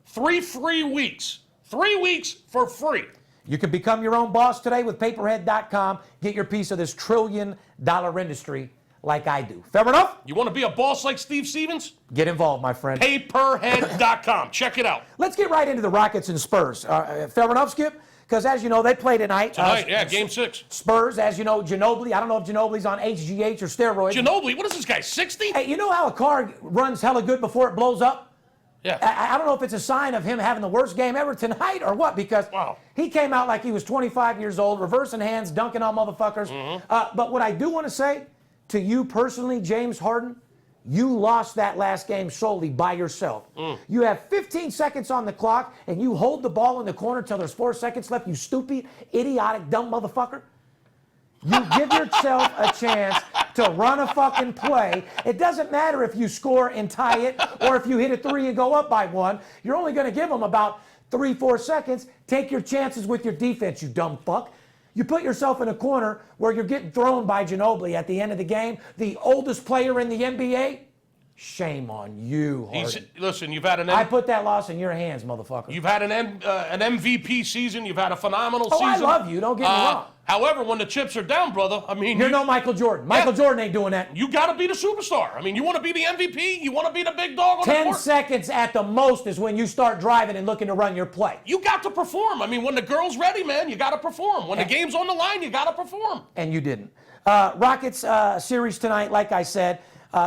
3 free weeks. 3 weeks for free. You can become your own boss today with Paperhead.com. Get your piece of this $1 trillion industry like I do. Fair enough? You want to be a boss like Steve Stevens? Get involved, my friend. Paperhead.com. Check it out. Let's get right into the Rockets and Spurs. Fair enough, Skip? Because as you know, they play tonight. Yeah, Game 6. Spurs, as you know, Ginobili. I don't know if Ginobili's on HGH or steroids. Ginobili? What is this guy, 60? Hey, you know how a car runs hella good before it blows up? Yeah. I don't know if it's a sign of him having the worst game ever tonight or what, because he came out like he was 25 years old, reversing hands, dunking on motherfuckers. But what I do want to say to you personally, James Harden, you lost that last game solely by yourself. You have 15 seconds on the clock, and you hold the ball in the corner till there's 4 seconds left, you stupid, idiotic, dumb motherfucker. You give yourself a chance to run a fucking play. It doesn't matter if you score and tie it or if you hit a 3 and go up by 1. You're only going to give them about 3-4 seconds. Take your chances with your defense, you dumb fuck. You put yourself in a corner where you're getting thrown by Ginobili at the end of the game, the oldest player in the NBA. Shame on you, Harden. Listen, you've had I put that loss in your hands, motherfucker. You've had an MVP season. You've had a phenomenal season. I love you. Don't get me wrong. However, when the chips are down, brother, I mean... You're no Michael Jordan. Michael Jordan ain't doing that. You got to be the superstar. I mean, you want to be the MVP? You want to be the big dog on the court? 10 seconds at the most is when you start driving and looking to run your play. You got to perform. I mean, when the girl's ready, man, you got to perform. When the game's on the line, you got to perform. And you didn't. Rockets series tonight, like I said,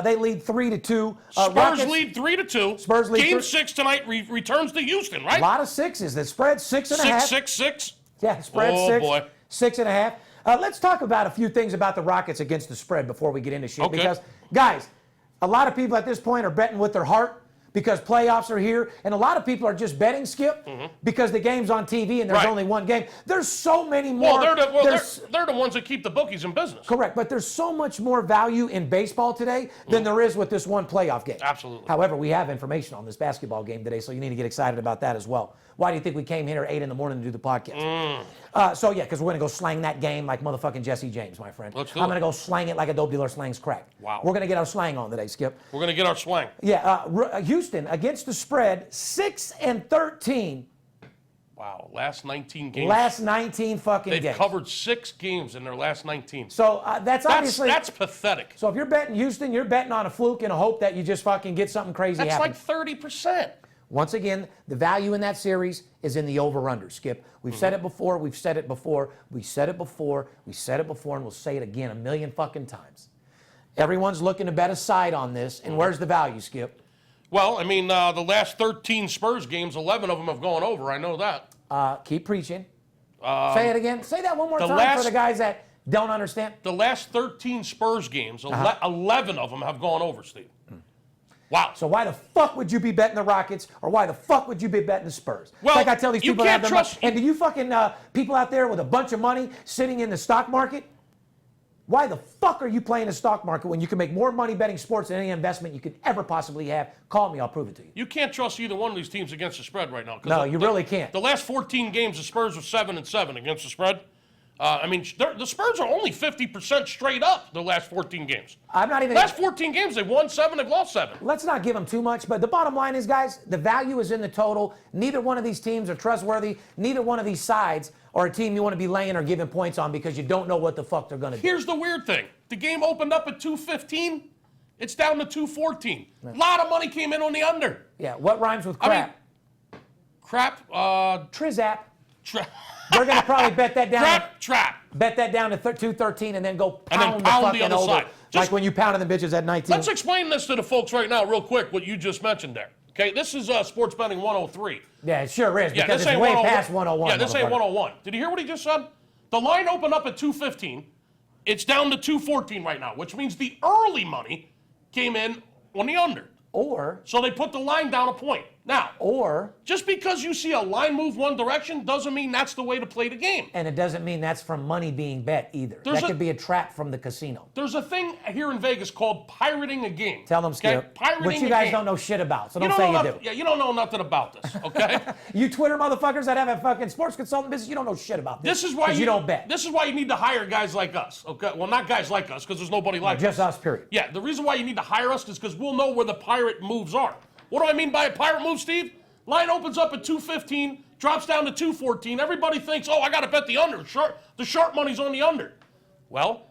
they lead 3-2. Spurs lead 3-2. Spurs lead Game 6 tonight returns to Houston, right? A lot of sixes. The spread's 6.5. 6. Yeah, spread's 6. Oh, boy. 6.5. Let's talk about a few things about the Rockets against the spread before we get into shit. Okay. Because, guys, a lot of people at this point are betting with their heart because playoffs are here, and a lot of people are just betting, Skip, because the game's on TV and there's only one game. There's so many more. They're the ones that keep the bookies in business. Correct, but there's so much more value in baseball today than there is with this one playoff game. Absolutely. However, we have information on this basketball game today, so you need to get excited about that as well. Why do you think we came here at 8 in the morning to do the podcast? Because we're going to go slang that game like motherfucking Jesse James, my friend. Let's do I'm going to go slang it like a dope dealer slangs crack. Wow. We're going to get our slang on today, Skip. We're going to get our swing. Yeah, Houston against the spread, 6-13. Wow, last 19 games. Last 19 fucking games. They've covered 6 games in their last 19. So that's obviously... That's pathetic. So if you're betting Houston, you're betting on a fluke and a hope that you just fucking get something crazy happen. That's like 30%. Once again, the value in that series is in the over-under, Skip. We've said it before, we've said it before, we said it before, we said it before, and we'll say it again a million fucking times. Everyone's looking to bet a side on this, and where's the value, Skip? Well, I mean, the last 13 Spurs games, 11 of them have gone over. I know that. Keep preaching. Say it again. Say that one more time for the guys that Don't understand? The last 13 Spurs games, 11 of them have gone over, Steve. Wow. So why the fuck would you be betting the Rockets, or why the fuck would you be betting the Spurs? Well, like I tell these you people that have can't their trust- money. And do you fucking people out there with a bunch of money sitting in the stock market? Why the fuck are you playing the stock market when you can make more money betting sports than any investment you could ever possibly have? Call me, I'll prove it to you. You can't trust either one of these teams against the spread right now. No, you really can't. The last 14 games, the Spurs were 7-7 against the spread. The Spurs are only 50% straight up the last 14 games. I'm not even. Last 14 games, they've won 7, they've lost 7. Let's not give them too much, but the bottom line is, guys, the value is in the total. Neither one of these teams are trustworthy. Neither one of these sides are a team you want to be laying or giving points on because you don't know what the fuck they're going to do. Here's the weird thing. The game opened up at 215. It's down to 214. A lot of money came in on the under. Yeah, what rhymes with crap? Trizap. They're going to probably bet that down. Trap. Bet that down to 213 and then go And then pound pound the the fucking other over. side. Like when you pounded the bitches at 19. Let's explain this to the folks right now real quick, what you just mentioned there. Okay, this is Sports Betting 103. Yeah, it sure is, because this it's ain't way 101. past 101. Yeah, this ain't motherfucker. 101. Did you hear what he just said? The line opened up at 215. It's down to 214 right now, which means the early money came in on the under. So they put the line down a point. Now, just because you see a line move one direction doesn't mean that's the way to play the game. And it doesn't mean that's from money being bet either. That could be a trap from the casino. There's a thing here in Vegas called pirating a game. Tell them, Skip. Pirating Which you guys don't know shit about, so don't say you do. Yeah, you don't know nothing about this, okay? You Twitter motherfuckers that have a fucking sports consultant business, you don't know shit about this. This is why you don't bet. This is why you need to hire guys like us, okay? Well, not guys like us, because there's nobody like us. Just us, period. Yeah, the reason why you need to hire us is because we'll know where the pirate moves are. What do I mean by a pirate move, Steve? Line opens up at 215, drops down to 214. Everybody thinks, oh, I got to bet the under. The sharp money's on the under. Well,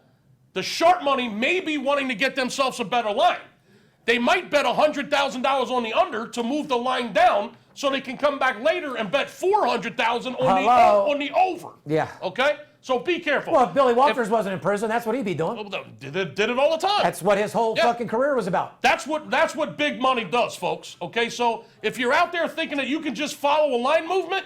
the sharp money may be wanting to get themselves a better line. They might bet $100,000 on the under to move the line down so they can come back later and bet $400,000 on the over. Yeah. Okay? So be careful. Well, if Billy Walters wasn't in prison, that's what he'd be doing. Did it all the time. That's what his whole fucking career was about. That's what big money does, folks. Okay, so if you're out there thinking that you can just follow a line movement,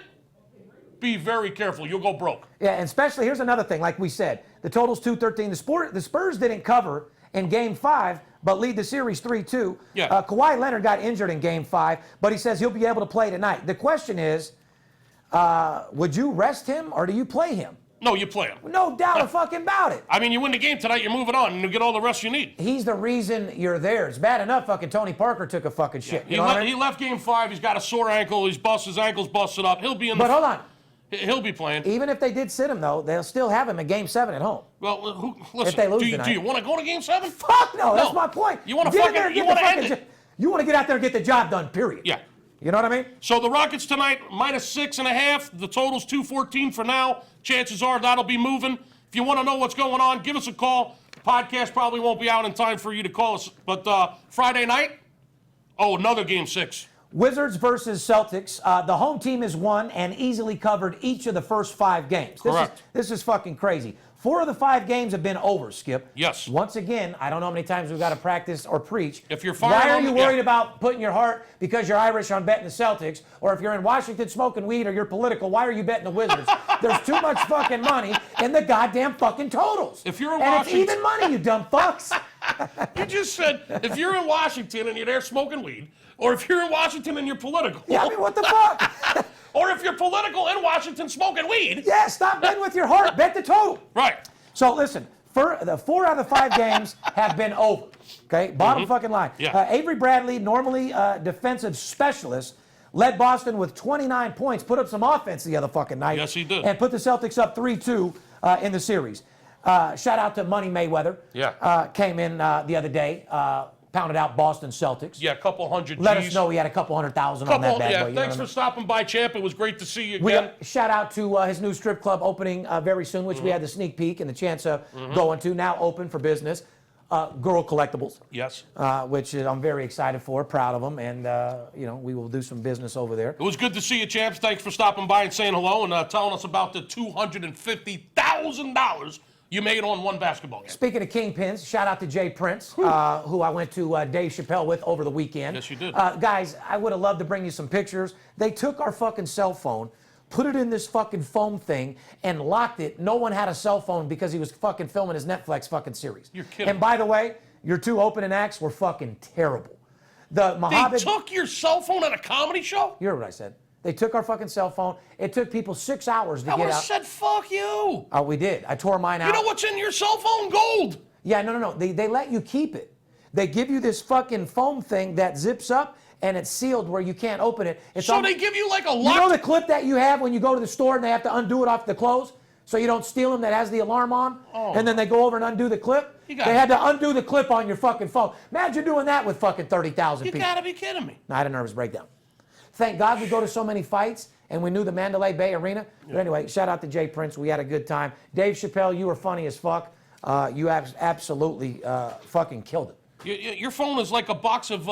be very careful. You'll go broke. Yeah, and especially, here's another thing. Like we said, the total's 213. The Spurs didn't cover in Game 5, but lead the series 3-2. Yeah. Kawhi Leonard got injured in Game 5, but he says he'll be able to play tonight. The question is, would you rest him or do you play him? No, you play him. No doubt fucking about it. I mean, you win the game tonight, you're moving on, and you get all the rest you need. He's the reason you're there. It's bad enough fucking Tony Parker took a fucking shit. He left Game 5. He's got a sore ankle. His ankle's busted up. He'll be in. But hold on. He'll be playing. Even if they did sit him, though, they'll still have him in Game 7 at home. Well, listen. If they lose do tonight. you want to go to Game 7? Fuck no. That's my point. You want to fucking? You want to end it? You want to get out there and get the job done. Period. Yeah. You know what I mean? So the Rockets tonight, -6.5. The total's 214 for now. Chances are that'll be moving. If you want to know what's going on, give us a call. The podcast probably won't be out in time for you to call us. But Friday night, another Game 6. Wizards versus Celtics. The home team has won and easily covered each of the first 5 games. Correct. This is fucking crazy. 4 of the 5 games have been over, Skip. Yes. Once again, I don't know how many times we've got to practice or preach. If you're Why are you worried about putting your heart because you're Irish on betting the Celtics? Or if you're in Washington smoking weed or you're political, why are you betting the Wizards? There's too much fucking money in the goddamn fucking totals. If you're in and Washington, it's even money, you dumb fucks. You just said if you're in Washington and you're there smoking weed, or if you're in Washington and you're political. Yeah, I mean, what the fuck? Or if you're political in Washington smoking weed. Yeah, stop betting with your heart. Bet the total. Right. So listen, the 4 out of the 5 games have been over. Okay, bottom fucking line. Yeah. Avery Bradley, normally defensive specialist, led Boston with 29 points, put up some offense the other fucking night. Yes, he did. And put the Celtics up 3-2 in the series. Shout out to Money Mayweather. Yeah. Came in the other day, pounded out Boston Celtics. Yeah, a couple hundred G's. Let us know he had a couple 100,000 on that bad boy. You know thanks what I for stopping by, champ. It was great to see you again. We got shout out to his new strip club opening very soon, which we had the sneak peek and the chance of going to. Now open for business. Girl Collectibles. Yes. Which I'm very excited for, proud of them, and we will do some business over there. It was good to see you, champs. Thanks for stopping by and saying hello and telling us about the $250,000 you made on one basketball game. Speaking of kingpins, shout out to Jay Prince, who I went to Dave Chappelle with over the weekend. Yes, you did. Guys, I would have loved to bring you some pictures. They took our fucking cell phone, put it in this fucking foam thing, and locked it. No one had a cell phone because he was fucking filming his Netflix fucking series. You're kidding. And by the way, your 2 opening acts were fucking terrible. The They Mohammed, took your cell phone at a comedy show? you heard what I said. They took our fucking cell phone. It took people 6 hours to I get would have out. said, fuck you. Oh, we did. I tore mine out. You know what's in your cell phone? Gold. Yeah, no. They let you keep it. They give you this fucking foam thing that zips up and it's sealed where you can't open it. It's So they give you like a You lock. know the clip that you have when you go to the store and they have to undo it off the clothes so you don't steal them that has the alarm on? Oh. And then they go over and undo the clip? You They gotta- had to undo the clip on your fucking phone. Imagine doing that with fucking 30,000 You people. gotta be kidding me. I had a nervous breakdown. Thank God we go to so many fights and we knew the Mandalay Bay Arena. But anyway, shout out to Jay Prince. We had a good time. Dave Chappelle, you were funny as fuck. You absolutely fucking killed it. Your phone is like a box of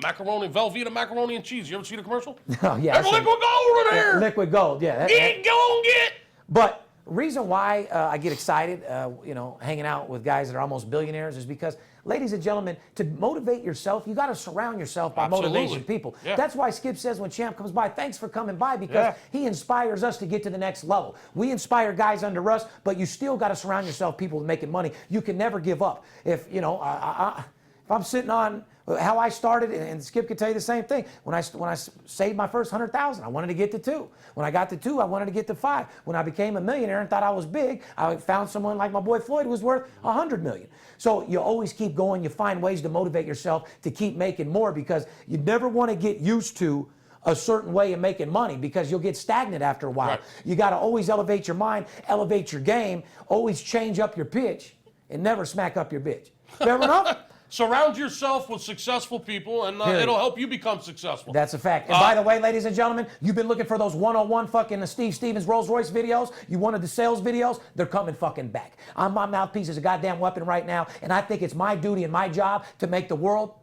macaroni, Velveeta macaroni and cheese. You ever see the commercial? Oh, yeah. There's liquid gold in there. Liquid gold, yeah. Get gon' get. But reason why I get excited, hanging out with guys that are almost billionaires is because, ladies and gentlemen, to motivate yourself, you got to surround yourself by Absolutely. motivation people. Yeah. That's why Skip says when Champ comes by, thanks for coming by, because he inspires us to get to the next level. We inspire guys under us, but you still got to surround yourself people making money. You can never give up. If if I'm sitting on how I started, and Skip could tell you the same thing. When I saved my first 100,000, I wanted to get to 2. When I got to 2, I wanted to get to 5. When I became a millionaire and thought I was big, I found someone like my boy Floyd who was worth 100 million. So you always keep going. You find ways to motivate yourself to keep making more, because you never want to get used to a certain way of making money, because you'll get stagnant after a while. Right. You got to always elevate your mind, elevate your game, always change up your pitch, and never smack up your bitch. Fair enough? Surround yourself with successful people, and it'll help you become successful. That's a fact. And by the way, ladies and gentlemen, you've been looking for those 101 fucking Steve Stevens Rolls Royce videos. You wanted the sales videos. They're coming fucking back. My mouthpiece is a goddamn weapon right now, and I think it's my duty and my job to make the world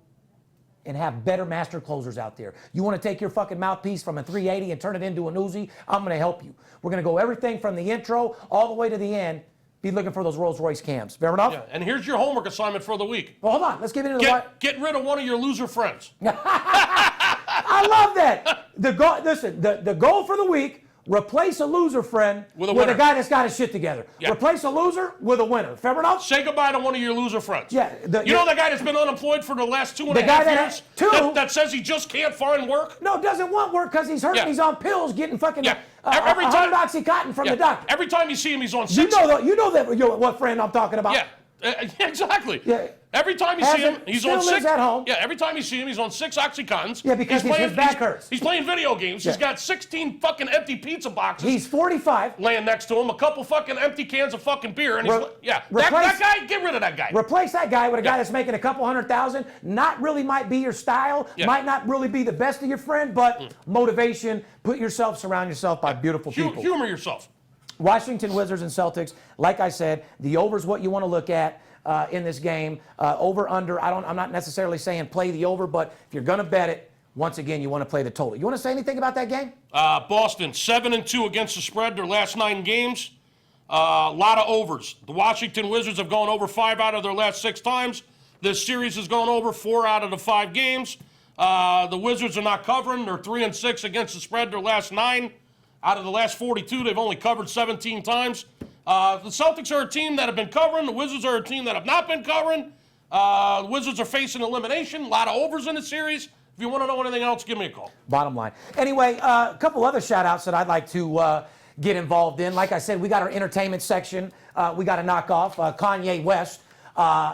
and have better master closers out there. You want to take your fucking mouthpiece from a 380 and turn it into an Uzi? I'm going to help you. We're going to go everything from the intro all the way to the end. Be looking for those Rolls Royce cams. Fair enough? Yeah. And here's your homework assignment for the week. Well, hold on. Let's get into the Get rid of one of your loser friends. I love that. The goal for the week: replace a loser friend With a guy that's got his shit together. Yeah. Replace a loser with a winner. Fair enough? Say goodbye to one of your loser friends. Yeah. You know the guy that's been unemployed for the last 2.5 The guy years? that- That says he just can't find work? No, doesn't want work because he's hurt Yeah. and he's on pills getting fucking Every time- 100 Oxycontin from the doctor. Every time you see him, he's on You 6. know what friend I'm talking about. Yeah. Exactly. Yeah. Every time you Has see him, it, he's still on lives 6. at home. Yeah, every time you see him, he's on 6 Oxycontins. Yeah, because his back hurts. He's playing video games. Yeah. He's got 16 fucking empty pizza boxes He's 45. laying next to him, a couple fucking empty cans of fucking beer, and Re- that replace- guy, get rid of that guy. Replace that guy with a guy that's making a couple 100,000. Not really might be your style. Yeah. Might not really be the best of your friend, but motivation. Surround yourself by beautiful people. Humor yourself. Washington Wizards and Celtics. Like I said, the over's what you want to look at in this game. Over under. I'm not necessarily saying play the over, but if you're gonna bet it, once again, you want to play the total. You want to say anything about that game? Boston 7-2 against the spread their last 9 games. A lot of overs. The Washington Wizards have gone over 5 out of their last 6 times. This series has gone over 4 out of the 5 games. The Wizards are not covering. They're 3-6 against the spread their last 9. Out of the last 42, they've only covered 17 times. The Celtics are a team that have been covering. The Wizards are a team that have not been covering. The Wizards are facing elimination. A lot of overs in the series. If you want to know anything else, give me a call. Bottom line. Anyway, a couple other shout-outs that I'd like to get involved in. Like I said, we got our entertainment section. We got to knock off. Kanye West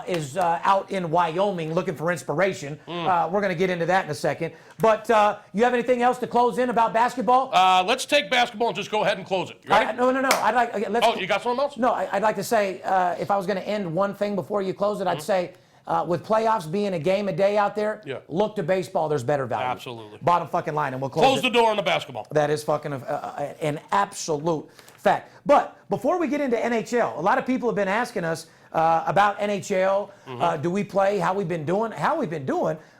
is out in Wyoming looking for inspiration. We're going to get into that in a second. But you have anything else to close in about basketball? Let's take basketball and just go ahead and close it. You ready? No. I'd like. You got something else? No, I'd like to say if I was going to end one thing before you close it, I'd say with playoffs being a game a day out there, look to baseball. There's better value. Absolutely. Bottom fucking line, and we'll close the door on the basketball. That is fucking an absolute fact. But before we get into NHL, a lot of people have been asking us about NHL. Do we play? How we've been doing?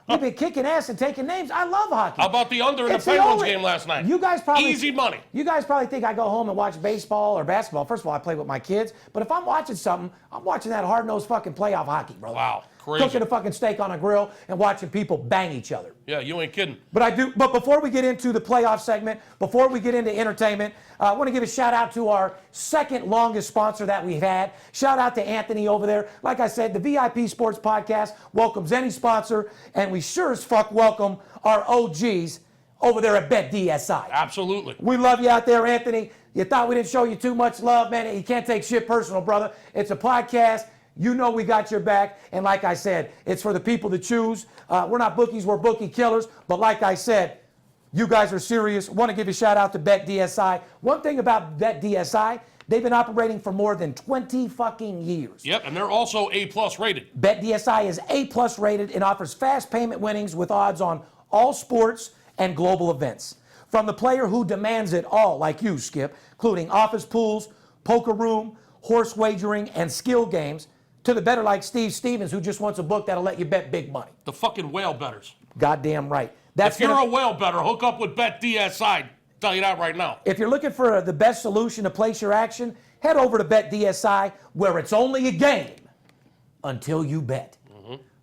We've been kicking ass and taking names. I love hockey. How about the under in the Penguins game last night? You guys probably easy money. You guys probably think I go home and watch baseball or basketball. First of all, I play with my kids. But if I'm watching something, I'm watching that hard-nosed fucking playoff hockey, bro. Wow. Crazy. cooking a fucking steak on a grill and watching people bang each other. Yeah, you ain't kidding. But before we get into the playoff segment, before we get into entertainment, I want to give a shout out to our second longest sponsor that we've had. Shout out to Anthony over there. Like I said, the VIP Sports Podcast welcomes any sponsor, and we sure as fuck welcome our OGs over there at BetDSI. Absolutely. We love you out there, Anthony. You thought we didn't show you too much love, man. You can't take shit personal, brother. It's a podcast. You know we got your back. And like I said, it's for the people to choose. We're not bookies, we're bookie killers. But like I said, you guys are serious. Want to give a shout out to BetDSI. One thing about BetDSI, they've been operating for more than 20 fucking years. Yep, and they're also A+ rated. BetDSI is A+ rated and offers fast payment winnings with odds on all sports and global events. From the player who demands it all, like you, Skip, including office pools, poker room, horse wagering, and skill games, to the better like Steve Stevens, who just wants a book that'll let you bet big money. The fucking whale betters. Goddamn right. If you're a whale better, hook up with BetDSI. Tell you that right now. If you're looking for the best solution to place your action, head over to BetDSI, where it's only a game until you bet.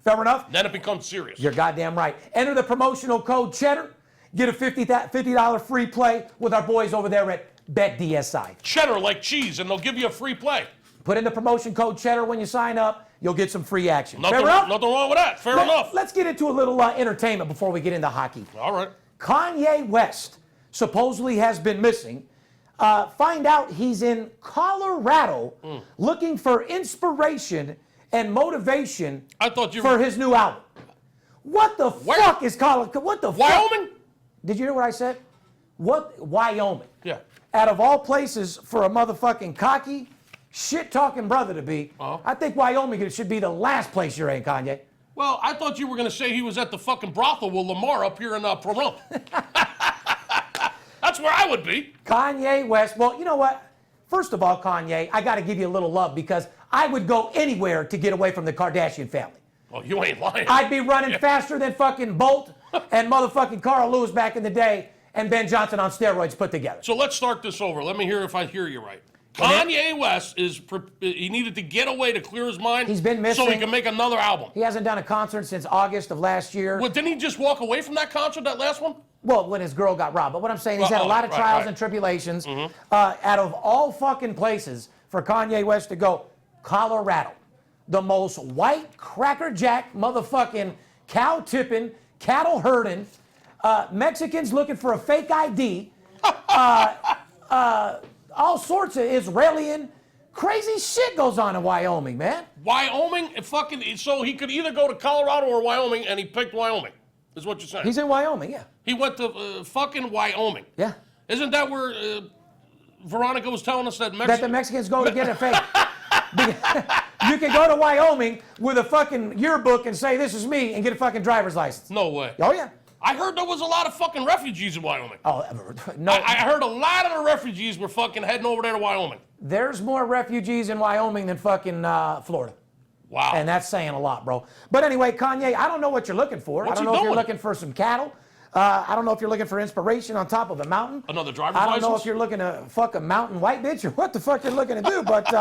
Fair enough? Then it becomes serious. You're goddamn right. Enter the promotional code Cheddar. Get a $50 free play with our boys over there at BetDSI. Cheddar like cheese, and they'll give you a free play. Put in the promotion code Cheddar when you sign up. You'll get some free action. Nothing wrong with that. Fair enough. Let's get into a little entertainment before we get into hockey. All right. Kanye West supposedly has been missing. Find out he's in Colorado looking for inspiration and motivation for his new album. What the fuck is Colorado? What the Wyoming? Fuck? Did you hear what I said? What? Wyoming. Yeah. Out of all places for a motherfucking cocky, shit-talking brother to be, I think Wyoming should be the last place you're in, Kanye. Well, I thought you were going to say he was at the fucking brothel with Lamar up here in Pahrump. That's where I would be. Kanye West. Well, you know what? First of all, Kanye, I got to give you a little love because I would go anywhere to get away from the Kardashian family. Oh, you ain't lying. I'd be running faster than fucking Bolt and motherfucking Carl Lewis back in the day and Ben Johnson on steroids put together. So let's start this over. Let me hear if I hear you right. Kanye West he needed to get away to clear his mind. He's been missing. So he can make another album. He hasn't done a concert since August of last year. Well, didn't he just walk away from that concert, that last one? Well, when his girl got robbed. But what I'm saying, he's had a lot of trials and tribulations. Out of all fucking places for Kanye West to go, Colorado. The most white, crackerjack, motherfucking cow-tipping, cattle-herding, Mexicans looking for a fake ID, all sorts of Israeli crazy shit goes on in Wyoming, man. Wyoming, so he could either go to Colorado or Wyoming, and he picked Wyoming, is what you're saying. He's in Wyoming, yeah. He went to fucking Wyoming. Yeah. Isn't that where Veronica was telling us that the Mexicans go to get a fake? You can go to Wyoming with a fucking yearbook and say, this is me, and get a fucking driver's license. No way. Oh, yeah. I heard there was a lot of fucking refugees in Wyoming. Oh, no. I heard a lot of the refugees were fucking heading over there to Wyoming. There's more refugees in Wyoming than fucking Florida. Wow. And that's saying a lot, bro. But anyway, Kanye, I don't know what you're looking for. What's I don't know if you're looking for some cattle. I don't know if you're looking for inspiration on top of a mountain. Another driver's license? I license? don't know if you're looking to fuck a mountain white bitch or what the fuck you're looking to do, but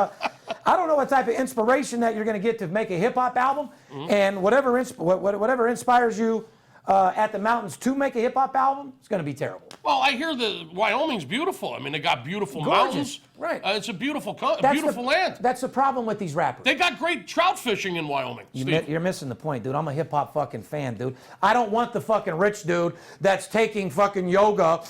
I don't know what type of inspiration that you're going to get to make a hip-hop album. And whatever inspires you at the mountains to make a hip-hop album, it's going to be terrible. Well, I hear Wyoming's beautiful. I mean, they got beautiful mountains. Right. It's a beautiful land. That's the problem with these rappers. They got great trout fishing in Wyoming, Steve. You're missing the point, dude. I'm a hip-hop fucking fan, dude. I don't want the fucking rich dude that's taking fucking yoga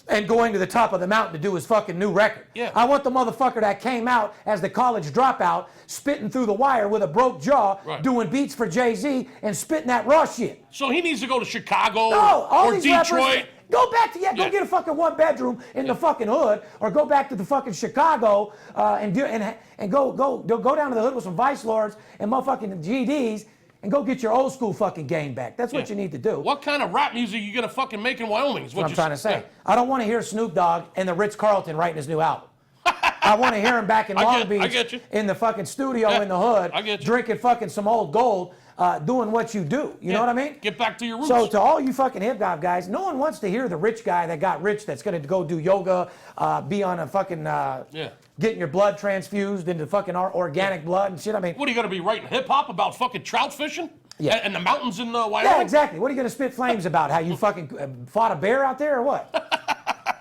and going to the top of the mountain to do his fucking new record. Yeah. I want the motherfucker that came out as the college dropout, spitting through the wire with a broke jaw, doing beats for Jay-Z and spitting that raw shit. So he needs to go to Chicago or Detroit. Rappers, go back to go get a fucking one bedroom in the fucking hood, or go back to the fucking Chicago and go down to the hood with some vice lords and motherfucking GDs. And go get your old school fucking game back. That's what you need to do. What kind of rap music are you going to fucking make in Wyoming is what I'm trying to say. I don't want to hear Snoop Dogg and the Ritz-Carlton writing his new album. I want to hear him back in Long Beach in the fucking studio in the hood, drinking fucking some old gold, doing what you do. You know what I mean? Get back to your roots. So to all you fucking hip-hop guys, no one wants to hear the rich guy that got rich that's going to go do yoga, be on a fucking... getting your blood transfused into fucking organic blood and shit. I mean, What are you going to be writing hip-hop about fucking trout fishing? Yeah. And the mountains in Wyoming? yeah, exactly. What are you going to spit flames about? How you fucking fought a bear out there or what?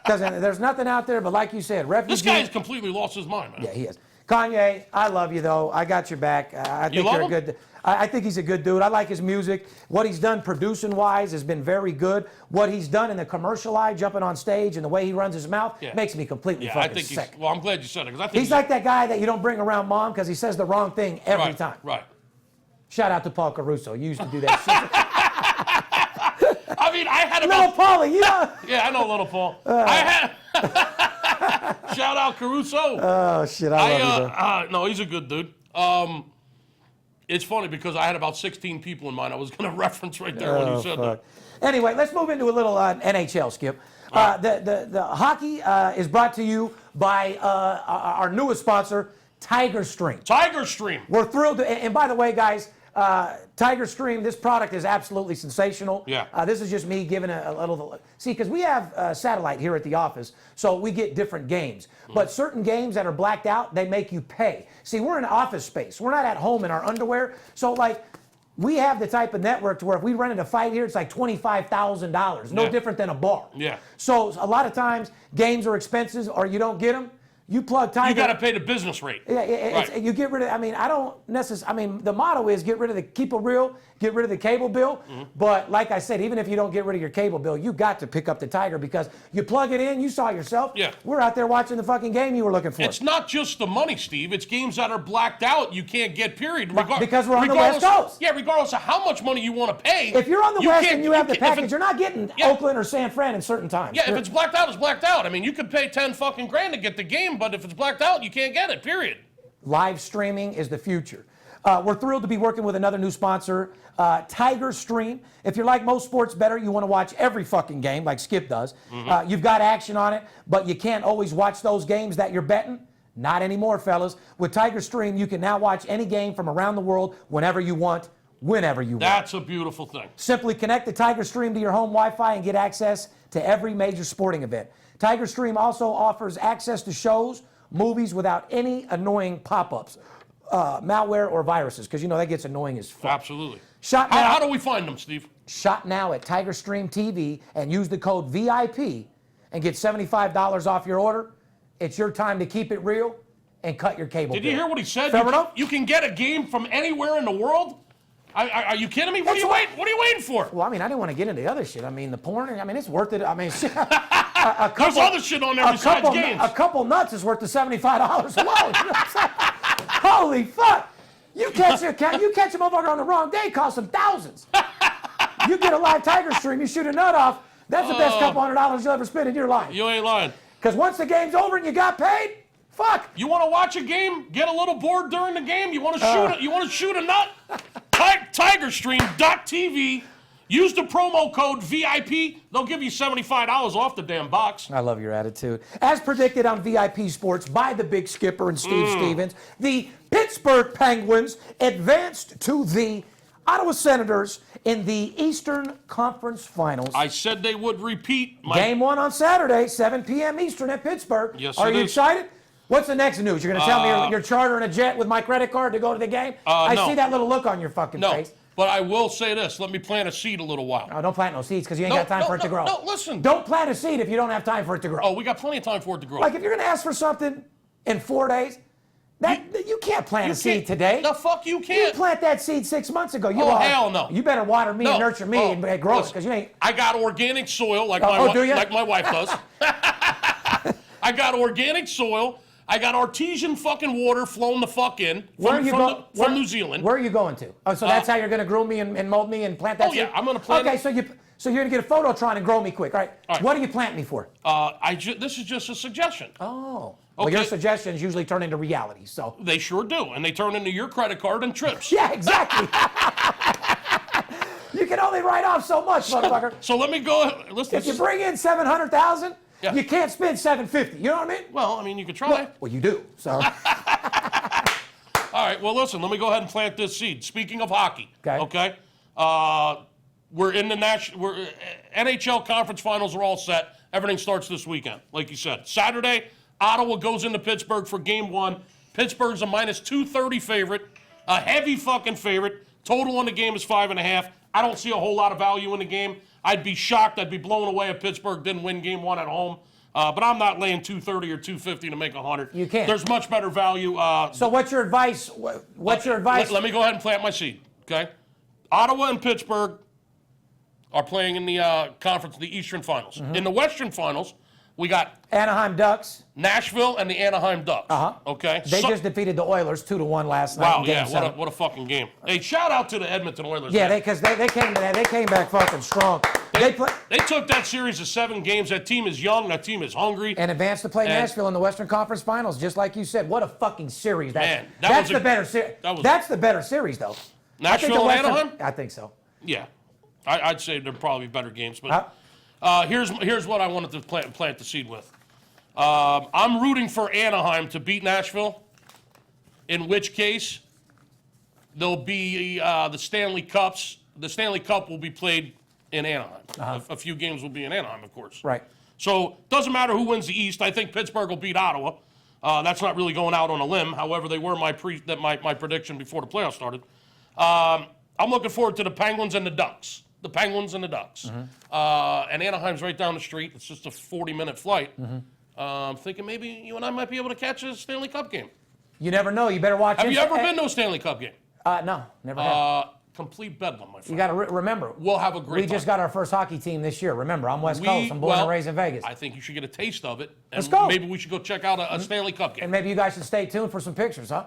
Because there's nothing out there, but like you said, refugees. This guy's completely lost his mind, man. Yeah, he is. Kanye, I love you though. I got your back. I think You love you're a him? good. I think he's a good dude. I like his music. What he's done producing wise has been very good. What he's done in the commercial eye, jumping on stage, and the way he runs his mouth makes me completely Yeah, I fucking think sick. well, I'm glad you said it, because I think He's like that guy that you don't bring around mom because he says the wrong thing every right, time. Right. Shout out to Paul Caruso. You used to do that shit. I mean, I had Little about... Paulie, you know. Yeah, I know Little Paul. I had... Shout out Caruso. Oh shit, I love you. Though. No, he's a good dude. It's funny because I had about 16 people in mind I was going to reference right there when you said that. Anyway, let's move into a little NHL, Skip. The hockey is brought to you by our newest sponsor, Tiger Stream. Tiger Stream. We're thrilled to, and by the way, guys, Tiger Stream, this product is absolutely sensational. Yeah. This is just me giving a little, see, because we have satellite here at the office, so we get different games. But certain games that are blacked out, they make you pay. See, we're in office space. We're not at home in our underwear. So, like, we have the type of network to where if we rented a fight here, it's like $25,000. No different than a bar. Yeah. So, a lot of times, games are expensive or you don't get them. You plug Tiger. You got to pay the business rate. Yeah, Right. you get rid of, I mean, I don't necessarily, I mean, the motto is get rid of keep it real, get rid of the cable bill. But like I said, even if you don't get rid of your cable bill, you got to pick up the Tiger because you plug it in, you saw yourself. Yeah. We're out there watching the fucking game you were looking for. It's not just the money, Steve. It's games that are blacked out you can't get, period. Because we're on the West Coast. Yeah, regardless of how much money you want to pay. If you're on the West can't- and you have the can't- if package, you're not getting Oakland or San Fran in certain times. Yeah, if it's blacked out, it's blacked out. I mean, you could pay 10 fucking grand to get the game, but if it's blacked out, you can't get it, period. Live streaming is the future. We're thrilled to be working with another new sponsor, Tiger Stream. If you're like most sports better, you want to watch every fucking game like Skip does. You've got action on it, but you can't always watch those games that you're betting. Not anymore, fellas. With Tiger Stream, you can now watch any game from around the world whenever you want, whenever you want. That's a beautiful thing. Simply connect the Tiger Stream to your home Wi-Fi and get access to every major sporting event. Tiger Stream also offers access to shows, movies without any annoying pop-ups, malware, or viruses, because you know that gets annoying as fuck. Absolutely. Shop now. How do we find them, Steve? Shop now at Tiger Stream TV and use the code VIP and get $75 off your order. It's your time to keep it real and cut your cable Did bill. you hear what he said? Fair enough? You can get a game from anywhere in the world? Are you kidding me? What are you waiting for? Well, I mean, I didn't want to get into the other shit. I mean, the porn, I mean, it's worth it. I mean, shit. There's other shit on there besides games. A couple nuts is worth the $75 alone. You know what I'm saying? Holy fuck. You catch a motherfucker on the wrong day, cost them thousands. You get a live Tiger Stream, you shoot a nut off, that's the best couple $100 you'll ever spend in your life. You ain't lying. Because once the game's over and you got paid, fuck. You want to watch a game, get a little bored during the game, you want to shoot a nut? Tigerstream.tv. Use the promo code VIP. They'll give you $75 off the damn box. I love your attitude. As predicted on VIP Sports by the Big Skipper and Steve Stevens, the Pittsburgh Penguins advanced to the Ottawa Senators in the Eastern Conference Finals. I said they would repeat. Game 1 on Saturday, 7 p.m. Eastern at Pittsburgh. Yes, Are it you is. excited? What's the next news? You're going to tell me you're chartering a jet with my credit card to go to the game? I no. see that little look on your fucking face. But I will say this. Let me plant a seed a little while. Oh, don't plant no seeds because you ain't got time for it to grow. No, listen. Don't plant a seed if you don't have time for it to grow. Oh, we got plenty of time for it to grow. Like if you're going to ask for something in 4 days, you can't plant a seed today. The fuck you You can't. plant that seed 6 months ago. Hell no. You better water me and nurture me and grow it because you ain't. I got organic soil like do ya? like my wife does. I got organic soil. I got artesian fucking water flowing the fuck in from New Zealand. Where are you going to? Oh, so that's how you're going to groom me and mold me and plant that seed? Yeah, I'm going to plant Okay, it. so you're going to get a Phototron and grow me quick. All right. What do you plant me for? This is just a suggestion. Oh. Well, your suggestions usually turn into reality, so. They sure do, and they turn into your credit card and trips. Yeah, exactly. You can only write off so much, motherfucker. So let me go. If you bring in $700,000, you can't spend $750. You know what I mean? Well, I mean, you could try. Well, you do. So. All right. Well, listen. Let me go ahead and plant this seed. Speaking of hockey. Okay. We're in the NHL conference finals are all set. Everything starts this weekend, like you said. Saturday, Ottawa goes into Pittsburgh for game 1. Pittsburgh's a minus 230 favorite, a heavy fucking favorite. Total on the game is 5.5. I don't see a whole lot of value in the game. I'd be shocked. I'd be blown away if Pittsburgh didn't win game 1 at home. But I'm not laying 230 or 250 to make 100. You can't. There's much better value. So what's your advice? What's your advice? Let me go ahead and plant my seed, okay? Ottawa and Pittsburgh are playing in the conference, the Eastern Finals. Mm-hmm. In the Western Finals, we got Anaheim Ducks. Nashville and the Anaheim Ducks. Okay. They just defeated the Oilers 2-1 last night. Wow, in Game 7. what a fucking game. Hey, shout out to the Edmonton Oilers. Yeah, man. because they came back fucking strong. They took that series of 7 games. That team is young. That team is hungry. And advanced to play Nashville in the Western Conference Finals, just like you said. What a fucking series! That's the better series. That's the better series, though. Nashville and Anaheim? I think so. Yeah, I'd say they're probably better games. But here's what I wanted to plant the seed with. I'm rooting for Anaheim to beat Nashville, in which case there'll be the Stanley Cups. The Stanley Cup will be played in Anaheim. A few games will be in Anaheim, of course. Right. So doesn't matter who wins the East. I think Pittsburgh will beat Ottawa. That's not really going out on a limb. However, they were my prediction before the playoffs started. I'm looking forward to the Penguins and the Ducks. The Penguins and the Ducks. And Anaheim's right down the street. It's just a 40-minute flight. I'm thinking maybe you and I might be able to catch a Stanley Cup game. You never know. You better watch it. Have you ever been to a Stanley Cup game? No, never have. Complete bedlam, my friend. You got to remember. We'll have a great We time. just got our first hockey team this year. Remember, I'm West Coast. I'm born and raised in Vegas. I think you should get a taste of it. And Let's go. Maybe we should go check out a Stanley Cup game. And maybe you guys should stay tuned for some pictures, huh?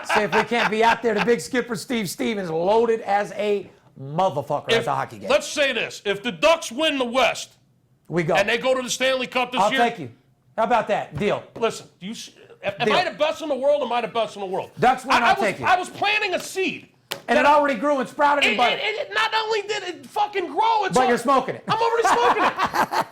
See if we can't be out there. The big skipper, Steve Stevens, loaded as a motherfucker at the hockey game. Let's say this. If the Ducks win the West, we go. And they go to the Stanley Cup this year. I'll take you. How about that? Deal. Listen, am I the best in the world? Am I the best in the world? Ducks win, I'll take you. I was planting a seed. And it already grew and sprouted and budded. Not only did it fucking grow, but you're smoking it. I'm already smoking it.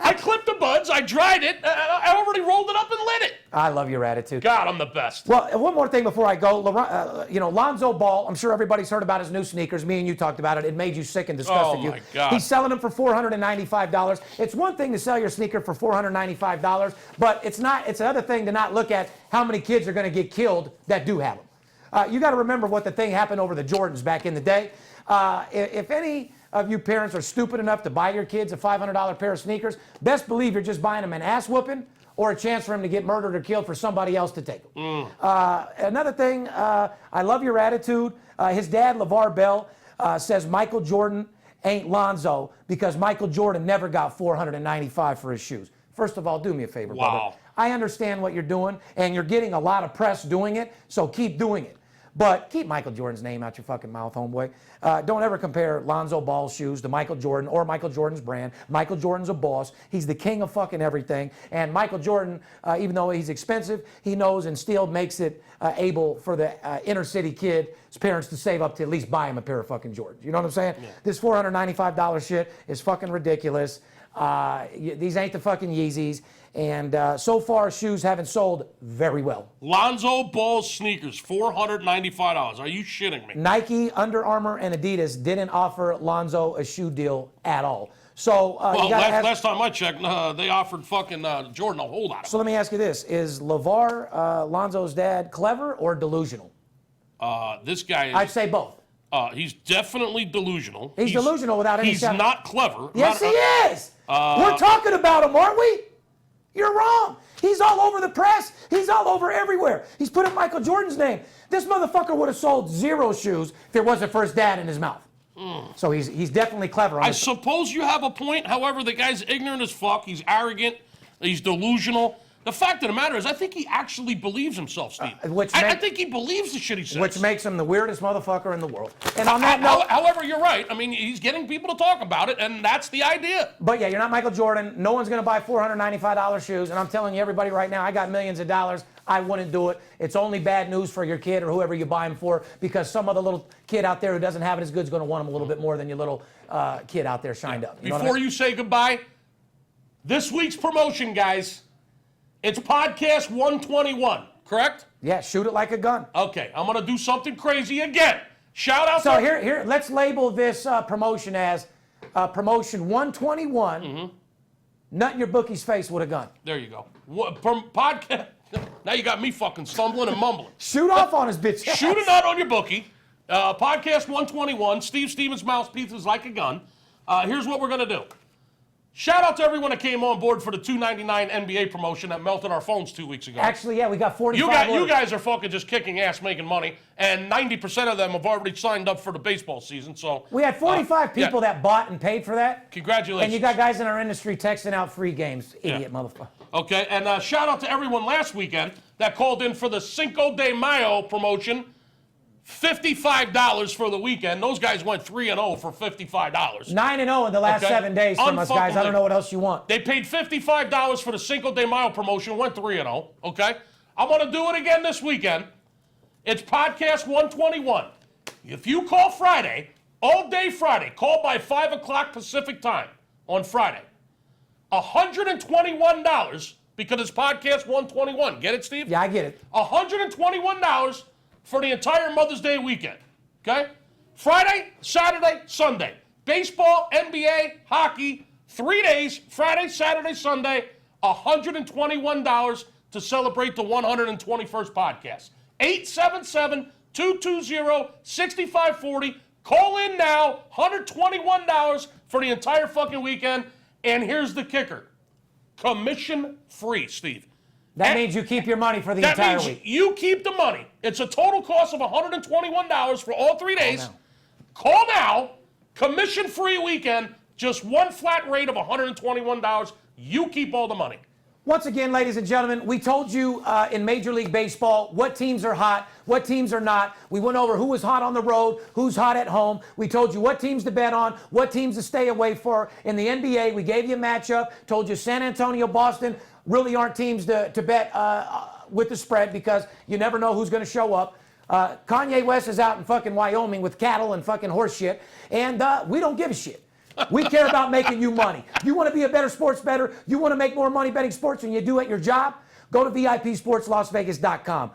I clipped the buds, I dried it, I already rolled it up and lit it. I love your attitude. God, I'm the best. Well, one more thing before I go. Lonzo Ball, I'm sure everybody's heard about his new sneakers. Me and you talked about it. It made you sick and disgusted you. Oh, my God. He's selling them for $495. It's one thing to sell your sneaker for $495, but it's another thing to not look at how many kids are going to get killed that do have them. You got to remember what the thing happened over the Jordans back in the day. If any of you parents are stupid enough to buy your kids a $500 pair of sneakers, best believe you're just buying them an ass whooping or a chance for them to get murdered or killed for somebody else to take them. Another thing, I love your attitude. His dad, LeVar Bell, says Michael Jordan ain't Lonzo because Michael Jordan never got $495 for his shoes. First of all, do me a favor, brother. I understand what you're doing, and you're getting a lot of press doing it, so keep doing it. But keep Michael Jordan's name out your fucking mouth, homeboy. Don't ever compare Lonzo Ball's shoes to Michael Jordan or Michael Jordan's brand. Michael Jordan's a boss. He's the king of fucking everything. And Michael Jordan, even though he's expensive, he knows and still makes it able for the inner city kid's parents to save up to at least buy him a pair of fucking Jordans. You know what I'm saying? Yeah. This $495 shit is fucking ridiculous. These ain't the fucking Yeezys. And so far, shoes haven't sold very well. Lonzo Ball sneakers, $495. Are you shitting me? Nike, Under Armour, and Adidas didn't offer Lonzo a shoe deal at all. So last time I checked, they offered fucking Jordan a whole lot. So let me ask you this: is LeVar, Lonzo's dad, clever or delusional? This guy is. I'd say both. He's definitely delusional. He's delusional without any He's not clever. Yes, he is. We're talking about him, aren't we? You're wrong. He's all over the press. He's all over everywhere. He's put in Michael Jordan's name. This motherfucker would have sold 0 shoes if it wasn't for his dad in his mouth. So he's definitely clever. I suppose you have a point. However, the guy's ignorant as fuck. He's arrogant. He's delusional. The fact of the matter is, I think he actually believes himself, Steve. I think he believes the shit he says. Which makes him the weirdest motherfucker in the world. And on that note, however, you're right. I mean, he's getting people to talk about it, and that's the idea. But yeah, you're not Michael Jordan. No one's going to buy $495 shoes. And I'm telling you, everybody right now, I got millions of dollars. I wouldn't do it. It's only bad news for your kid or whoever you buy them for, because some other little kid out there who doesn't have it as good is going to want them a little bit more than your little kid out there shined up. Before you say goodbye, this week's promotion, guys. It's podcast 121, correct? Yeah, shoot it like a gun. Okay, I'm going to do something crazy again. Shout out to... here, let's label this promotion as promotion 121, nut in your bookie's face with a gun. There you go. Podcast Now you got me fucking stumbling and mumbling. Shoot off on his bitch ass. Shoot a nut on your bookie. Podcast 121. Steve Stevens' mouthpiece is like a gun. Here's what we're going to do. Shout out to everyone that came on board for the $2.99 NBA promotion that melted our phones 2 weeks ago. Actually, yeah, we got 45 You guys are fucking just kicking ass making money, and 90% of them have already signed up for the baseball season. So we had 45 people that bought and paid for that. Congratulations. And you got guys in our industry texting out free games. Idiot motherfucker. Okay, and shout out to everyone last weekend that called in for the Cinco de Mayo promotion. $55 for the weekend. Those guys went 3-0 for $55. 9-0 in the last 7 days from us, guys. I don't know what else you want. They paid $55 for the Cinco de Mayo promotion, went 3-0, okay? I'm going to do it again this weekend. It's Podcast 121. If you call Friday, all day Friday, call by 5 o'clock Pacific time on Friday, $121 because it's Podcast 121. Get it, Steve? Yeah, I get it. $121 for the entire Mother's Day weekend, okay? Friday, Saturday, Sunday. Baseball, NBA, hockey, 3 days, Friday, Saturday, Sunday, $121 to celebrate the 121st podcast. 877-220-6540. Call in now, $121 for the entire fucking weekend. And here's the kicker. Commission free, Steve. That means you keep your money for the entire week. That means you keep the money. It's a total cost of $121 for all 3 days. Call now. Commission-free weekend. Just one flat rate of $121. You keep all the money. Once again, ladies and gentlemen, we told you in Major League Baseball what teams are hot, what teams are not. We went over who was hot on the road, who's hot at home. We told you what teams to bet on, what teams to stay away for. In the NBA, we gave you a matchup, told you San Antonio, Boston really aren't teams to bet with the spread because you never know who's going to show up. Kanye West is out in fucking Wyoming with cattle and fucking horse shit, and we don't give a shit. We care about making you money. You want to be a better sports bettor? You want to make more money betting sports than you do at your job? Go to VIPSportsLasVegas.com.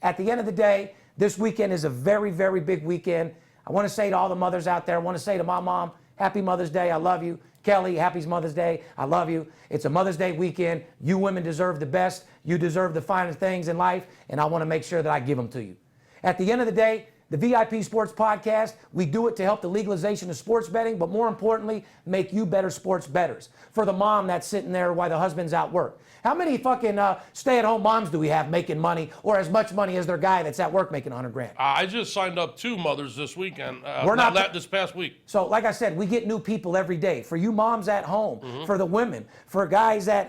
At the end of the day, this weekend is a very, very big weekend. I want to say to all the mothers out there, I want to say to my mom, Happy Mother's Day, I love you. Kelly, happy Mother's Day, I love you. It's a Mother's Day weekend. You women deserve the best. You deserve the finest things in life, and I want to make sure that I give them to you. At the end of the day, the VIP Sports Podcast, we do it to help the legalization of sports betting, but more importantly, make you better sports bettors. For the mom that's sitting there while the husband's out work. How many fucking stay-at-home moms do we have making money, or as much money as their guy that's at work making $100,000? I just signed up 2 mothers this weekend. This past week. So, like I said, we get new people every day. For you moms at home, for the women, for guys that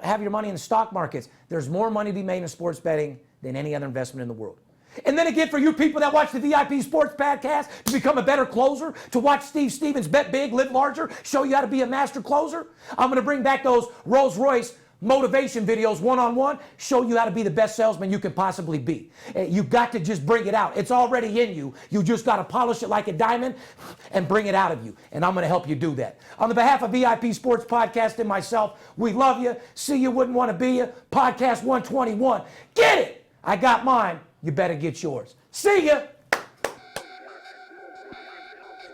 have your money in the stock markets, there's more money to be made in sports betting than any other investment in the world. And then again, for you people that watch the VIP Sports Podcast to become a better closer, to watch Steve Stevens bet big, live larger, show you how to be a master closer, I'm going to bring back those Rolls Royce motivation videos one-on-one, show you how to be the best salesman you can possibly be. You've got to just bring it out. It's already in you. You just got to polish it like a diamond and bring it out of you. And I'm going to help you do that. On the behalf of VIP Sports Podcast and myself, we love you. See you, wouldn't want to be you. Podcast 121. Get it! I got mine. You better get yours. See ya!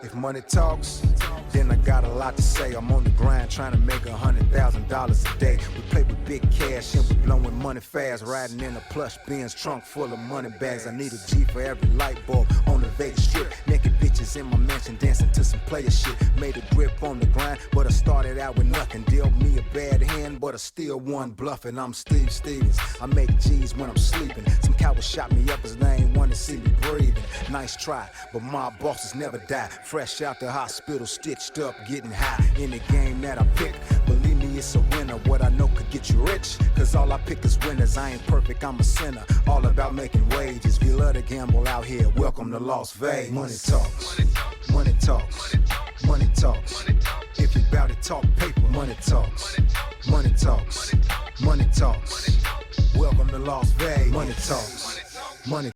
If money talks, then I got a lot to say. I'm on the grind trying to make $100,000 a day. We play with big cash and we blowing money fast. Riding in a plush Benz trunk full of money bags. I need a G for every light bulb on the Vegas Strip. Naked bitches in my mansion dancing to some player shit. Made a grip on the grind, but I started out with nothing. Dealt me a bad hand, but I still won bluffing. I'm Steve Stevens. I make G's when I'm sleeping. Some coward shot me up as they ain't want to see me breathing. Nice try, but my bosses never die. Fresh out the hospital, stitched up, getting high. In the game that I pick, believe me, it's a winner. What I know could get you rich, cause all I pick is winners. I ain't perfect, I'm a sinner. All about making wages. We love to gamble out here. Welcome to Las Vegas. Money talks. Money talks. Money talks. If you bout to talk paper, money talks. Money talks. Money talks. Welcome to Las Vegas. Money talks. Money